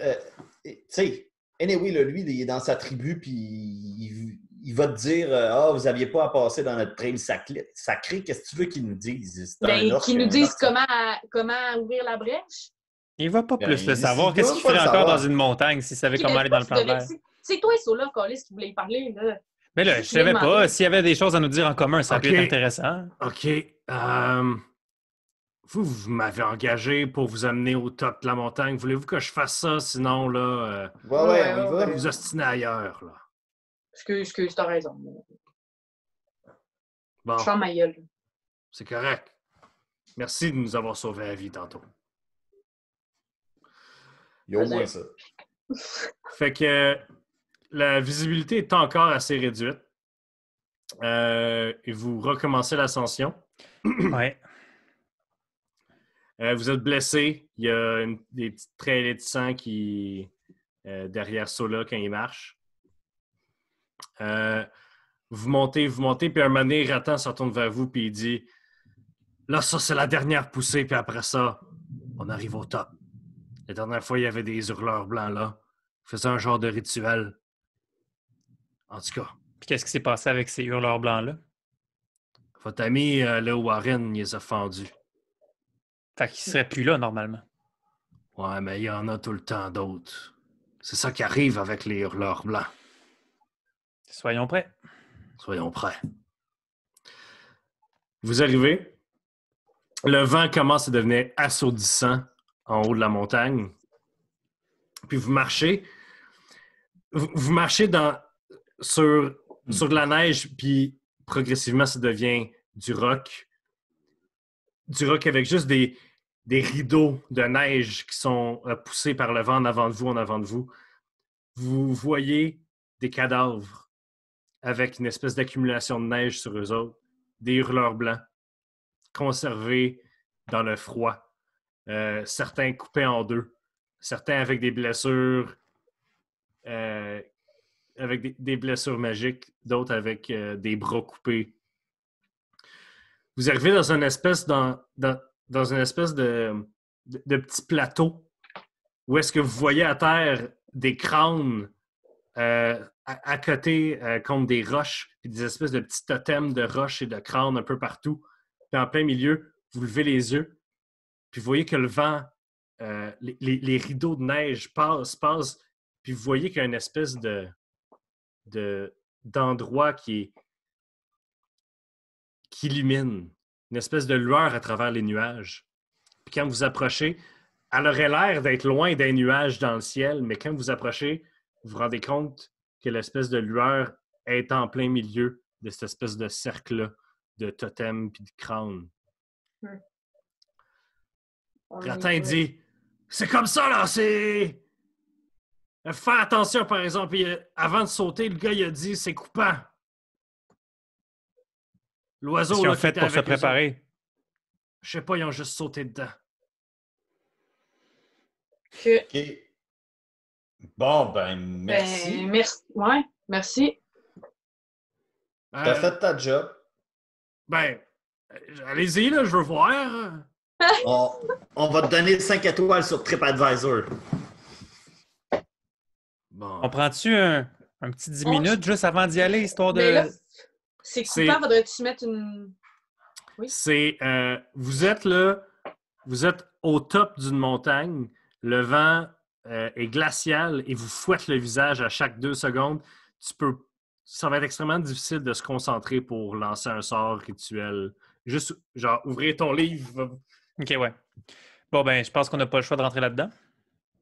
Tu sais, anyway, là, lui, il est dans sa tribu, puis il va te dire vous n'aviez pas à passer dans notre trail sacré. Qu'est-ce que tu veux qu'il nous dise? Qu'ils nous disent comment ouvrir la brèche. Il va pas Ben, plus le il savoir. doit Qu'est-ce qu'il pas le ferait encore savoir. dans une montagne s'il savait comment aller dans le plan vert? C'est toi et Sola, Calis, qui voulait y parler, là. Mais là, je savais pas. S'il y avait des choses à nous dire en commun, ça peut Ok. être intéressant. OK. Vous m'avez engagé pour vous amener au top de la montagne. Voulez-vous que je fasse ça? Sinon, là, Ouais, on y va. vous ostinez ailleurs, là. Excuse, t'as raison. Bon, Je ferme ma gueule. c'est correct. Merci de nous avoir sauvé la vie tantôt. Il y a au moins ça. Fait que la visibilité est encore assez réduite. Et vous recommencez l'ascension. Ouais. Vous êtes blessé. Il y a des petites traînées de sang qui derrière Sola quand il marche. Vous montez, puis un moment donné, Ratan se retourne vers vous puis il dit là, ça, c'est la dernière poussée, puis après ça, on arrive au top. La dernière fois, il y avait des hurleurs blancs là. Ils faisaient un genre de rituel. En tout cas, Puis qu'est-ce qui s'est passé avec ces hurleurs blancs-là? votre ami, le Warren, il les a fendus. Fait qu'ils seraient plus là, normalement. Ouais, mais il y en a tout le temps d'autres. C'est ça qui arrive avec les hurleurs blancs. Soyons prêts. Soyons prêts. Vous arrivez. Le vent commence à devenir assourdissant en haut de la montagne. Puis vous marchez. Vous marchez sur de la neige, puis progressivement, ça devient du roc. Du roc avec juste des rideaux de neige qui sont poussés par le vent en avant de vous. Vous voyez des cadavres avec une espèce d'accumulation de neige sur eux autres, des hurleurs blancs, conservés dans le froid, certains coupés en deux, certains avec des blessures, des blessures magiques, d'autres avec des bras coupés. Vous arrivez dans une espèce de petit plateau où est-ce que vous voyez à terre des crânes à côté contre des roches, puis des espèces de petits totems de roches et de crânes un peu partout. Puis en plein milieu, vous levez les yeux, puis vous voyez que le vent, les rideaux de neige passent, puis vous voyez qu'il y a une espèce d'endroit qui illumine, une espèce de lueur à travers les nuages. Puis quand vous approchez, elle aurait l'air d'être loin des nuages dans le ciel, mais quand vous approchez, vous vous rendez compte que l'espèce de lueur est en plein milieu de cette espèce de cercle-là de totems puis de crânes. Ratan dit « C'est comme ça, là, c'est... Faire attention, par exemple. » Puis, avant de sauter, le gars, il a dit « C'est coupant. » L'oiseau, Qu'est-ce qu'ils là, ont fait qui était pour se avec eux autres, préparer? je sais pas, ils ont juste sauté dedans. Que... OK. Bon, ben, merci. Merci. Ouais, merci. T'as fait ta job. Allez-y, là, je veux voir. On va te donner 5 étoiles sur TripAdvisor. Bon. On prend-tu un petit 10 minutes juste avant d'y aller, histoire de... Mais là, c'est coupant, faudrait-tu mettre une... Oui. C'est vous êtes là, vous êtes au top d'une montagne, le vent est glacial et vous fouette le visage à chaque 2 secondes. Ça va être extrêmement difficile de se concentrer pour lancer un sort rituel. Juste, genre, ouvrir ton livre. OK, ouais. Bon, ben, je pense qu'on n'a pas le choix de rentrer là-dedans.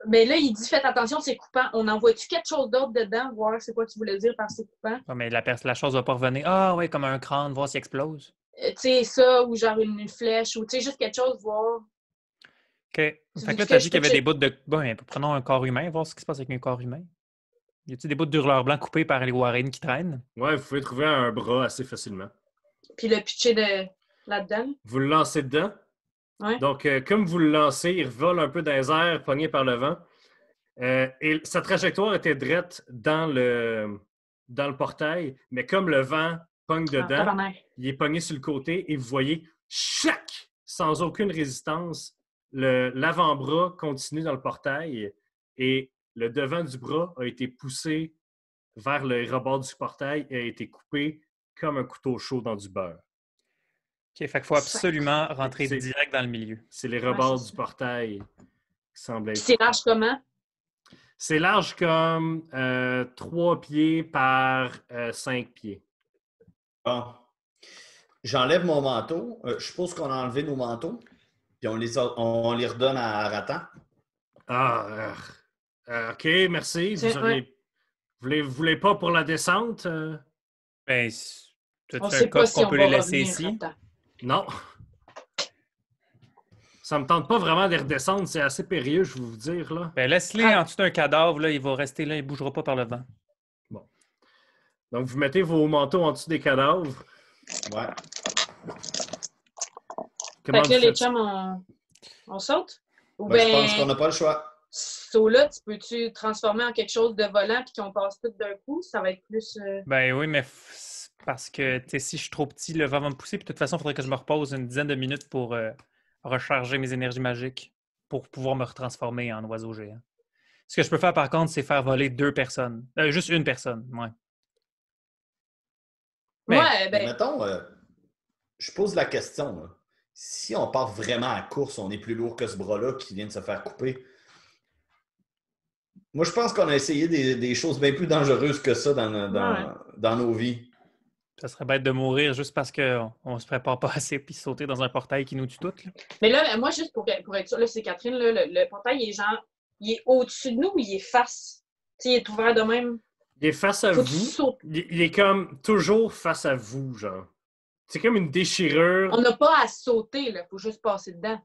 Mais là, il dit faites attention, c'est coupant. On envoie-tu quelque chose d'autre dedans, voir c'est quoi tu voulais dire par c'est coupant? Ouais, mais la chose va pas revenir. Ah, ouais, comme un crâne, voir s'il explose. Tu sais, ça, ou genre une flèche, ou tu sais, juste quelque chose, voir. OK. Fait Tu que veux là, que t'as je dit qu'il y te avait des check? bouts de. Bon, prenons un corps humain, voir ce qui se passe avec un corps humain. Y a-t-il des bouts de hurleur blanc coupés par les Warren qui traînent? Ouais, vous pouvez trouver un bras assez facilement. Puis le pitcher là-dedans. Vous le lancez dedans. Ouais. Donc, comme vous le lancez, il vole un peu dans les airs, pogné par le vent. Et sa trajectoire était droite dans le portail, mais comme le vent pogne Ah, dedans, tabarnak. il est pogné sur le côté et vous voyez, chac, sans aucune résistance, l'avant-bras continue dans le portail et le devant du bras a été poussé vers le rebord du portail et a été coupé comme un couteau chaud dans du beurre. OK, fait qu'il faut absolument rentrer C'est- direct dans le milieu. C'est les Ouais, rebords c'est du ça. portail qui semblent Puis être... c'est large comment? C'est large comme 3 pieds par 5 pieds. Bon. J'enlève mon manteau. Je suppose qu'on a enlevé nos manteaux. Puis on les redonne à Ratan. Ah, OK, merci. Tiens, Vous voulez pas pour la descente? Ben, On t'as-tu un sait pas coffre si qu'on on peut va les laisser revenir. ici? Attends. Non. Ça me tente pas vraiment de redescendre. C'est assez périlleux, je vais vous dire, là. Ben, laisse-les en dessous d'un cadavre, là, il va rester là, il bougera pas par le vent. Bon. Donc, vous mettez vos manteaux en dessous des cadavres. Ouais. Comment Fait que là, vous les faites ça? chums, on saute? Ou Ben, je pense qu'on n'a pas le choix. là, tu peux-tu transformer en quelque chose de volant puis qu'on passe tout d'un coup? Ça va être plus... Ben oui, mais parce que tu sais, si je suis trop petit, le vent va me pousser. Puis de toute façon, il faudrait que je me repose une dizaine de minutes pour recharger mes énergies magiques pour pouvoir me retransformer en oiseau géant. Ce que je peux faire par contre, c'est faire voler 2 personnes. Juste une personne, ouais. Mais- Ouais, Mais ben... mettons, je pose la question. Là. Si on part vraiment à la course, on est plus lourd que ce bras-là qui vient de se faire couper. Moi, je pense qu'on a essayé des choses bien plus dangereuses que ça dans nos vies. Ça serait bête de mourir juste parce qu'on ne se prépare pas assez puis sauter dans un portail qui nous tue toutes. Là. Mais là, moi, juste pour être sûr, là, c'est Catherine, là, le portail, il est genre... Il est au-dessus de nous ou il est face? Tu sais, il est ouvert de même. Il est face à Faut que vous. tu sautes. Il est comme toujours face à vous, genre. C'est comme une déchirure. On n'a pas à sauter, là. Faut juste passer dedans.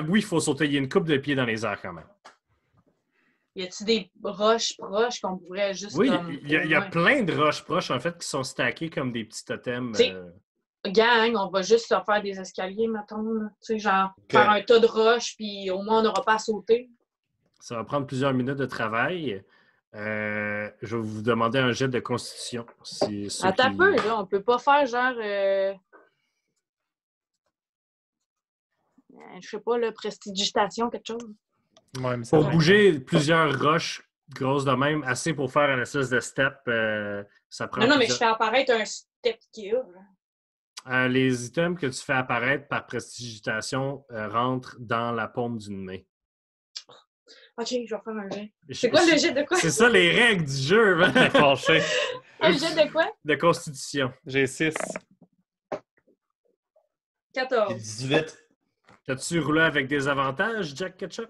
Oui, il faut sauter. Il y a une coupe de pieds dans les airs quand même. Y a-tu des roches proches qu'on pourrait juste Oui, comme... il y a plein de roches proches, en fait, qui sont stackées comme des petits totems. T'sais, Gang, on va juste se faire des escaliers, mettons. Tu sais, genre, Ok. faire un tas de roches, puis au moins, on n'aura pas à sauter. Ça va prendre plusieurs minutes de travail. Je vais vous demander un jet de constitution. Attends un peu, là. On peut pas faire genre... je sais pas, là, prestidigitation, quelque chose. Ouais, mais ça Pour va bouger plusieurs roches grosses de même, assez pour faire un espèce de step, ça prend Non, mais je plusieurs... fais apparaître un step kill. Les items que tu fais apparaître par prestidigitation rentrent dans la paume du nez. OK, je vais faire un jet. C'est quoi le jet de quoi? C'est ça les règles du jeu, man. bien. Fâché. Un jet de quoi? De constitution. J'ai 6. 14. 18. T'as-tu roulé avec des avantages, Jack Ketchup?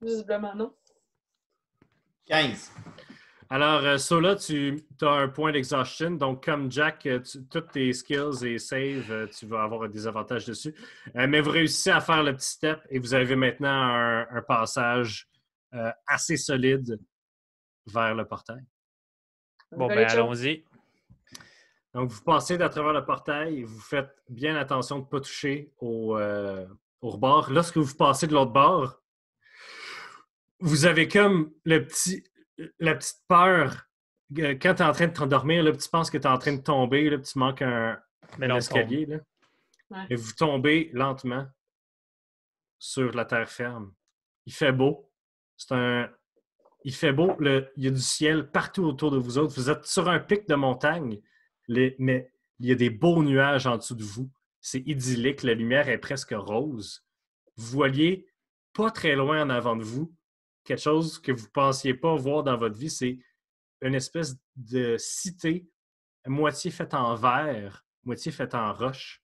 Visiblement, non. 15. Alors, Sola, tu as un point d'exhaustion. Donc, comme Jack, toutes tes skills et saves, tu vas avoir des avantages dessus. Mais vous réussissez à faire le petit step et vous avez maintenant un passage assez solide vers le portail. Bon, Allez, ben ciao. allons-y. Donc, vous passez à travers le portail et vous faites bien attention de ne pas toucher au rebord. Lorsque vous passez de l'autre bord, vous avez comme la petite peur. Quand tu es en train de t'endormir, là, tu penses que tu es en train de tomber, là, tu manques un escalier. Là. Ouais. Et vous tombez lentement sur la terre ferme. Il fait beau. Il fait beau. Il y a du ciel partout autour de vous autres. Vous êtes sur un pic de montagne, mais Il y a des beaux nuages en dessous de vous. C'est idyllique. La lumière est presque rose. Vous voyez pas très loin en avant de vous quelque chose que vous ne pensiez pas voir dans votre vie. C'est une espèce de cité moitié faite en verre, moitié faite en roche,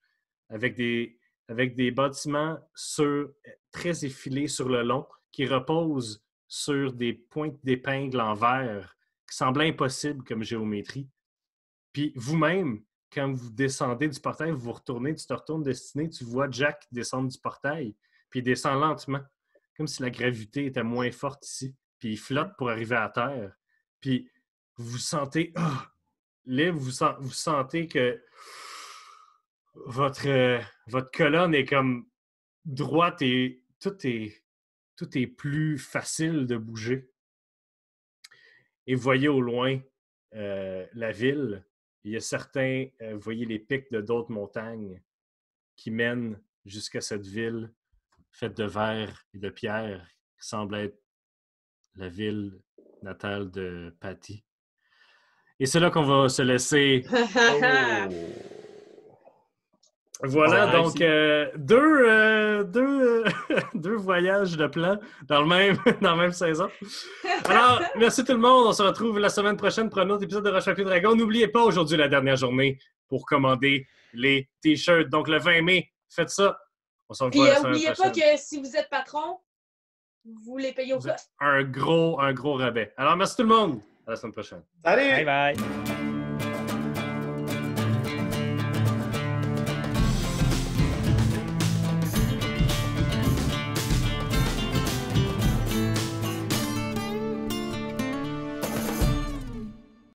avec des bâtiments très effilés sur le long qui reposent sur des pointes d'épingle en verre qui semblent impossibles comme géométrie. Puis vous-même, quand vous descendez du portail, vous vous retournez, tu te retournes destiné, tu vois Jack descendre du portail, puis il descend lentement, comme si la gravité était moins forte ici. Puis il flotte pour arriver à terre. Puis vous vous sentez libre, vous sentez que votre colonne est comme droite et tout est plus facile de bouger. Et vous voyez au loin la ville. Il y a certains, vous voyez les pics de d'autres montagnes qui mènent jusqu'à cette ville faite de verre et de pierre qui semble être la ville natale de Patty. Et c'est là qu'on va se laisser. Voilà, donc deux voyages de plan dans la même saison. Alors, merci tout le monde. On se retrouve la semaine prochaine pour un autre épisode de Roche Papier Dragon. N'oubliez pas, aujourd'hui, la dernière journée pour commander les T-shirts. Donc, le 20 mai, faites ça. On s'en revoit la semaine prochaine. N'oubliez pas que si vous êtes patron, vous les payez au cost. Un gros rabais. Alors, merci tout le monde. À la semaine prochaine. Salut! Bye bye!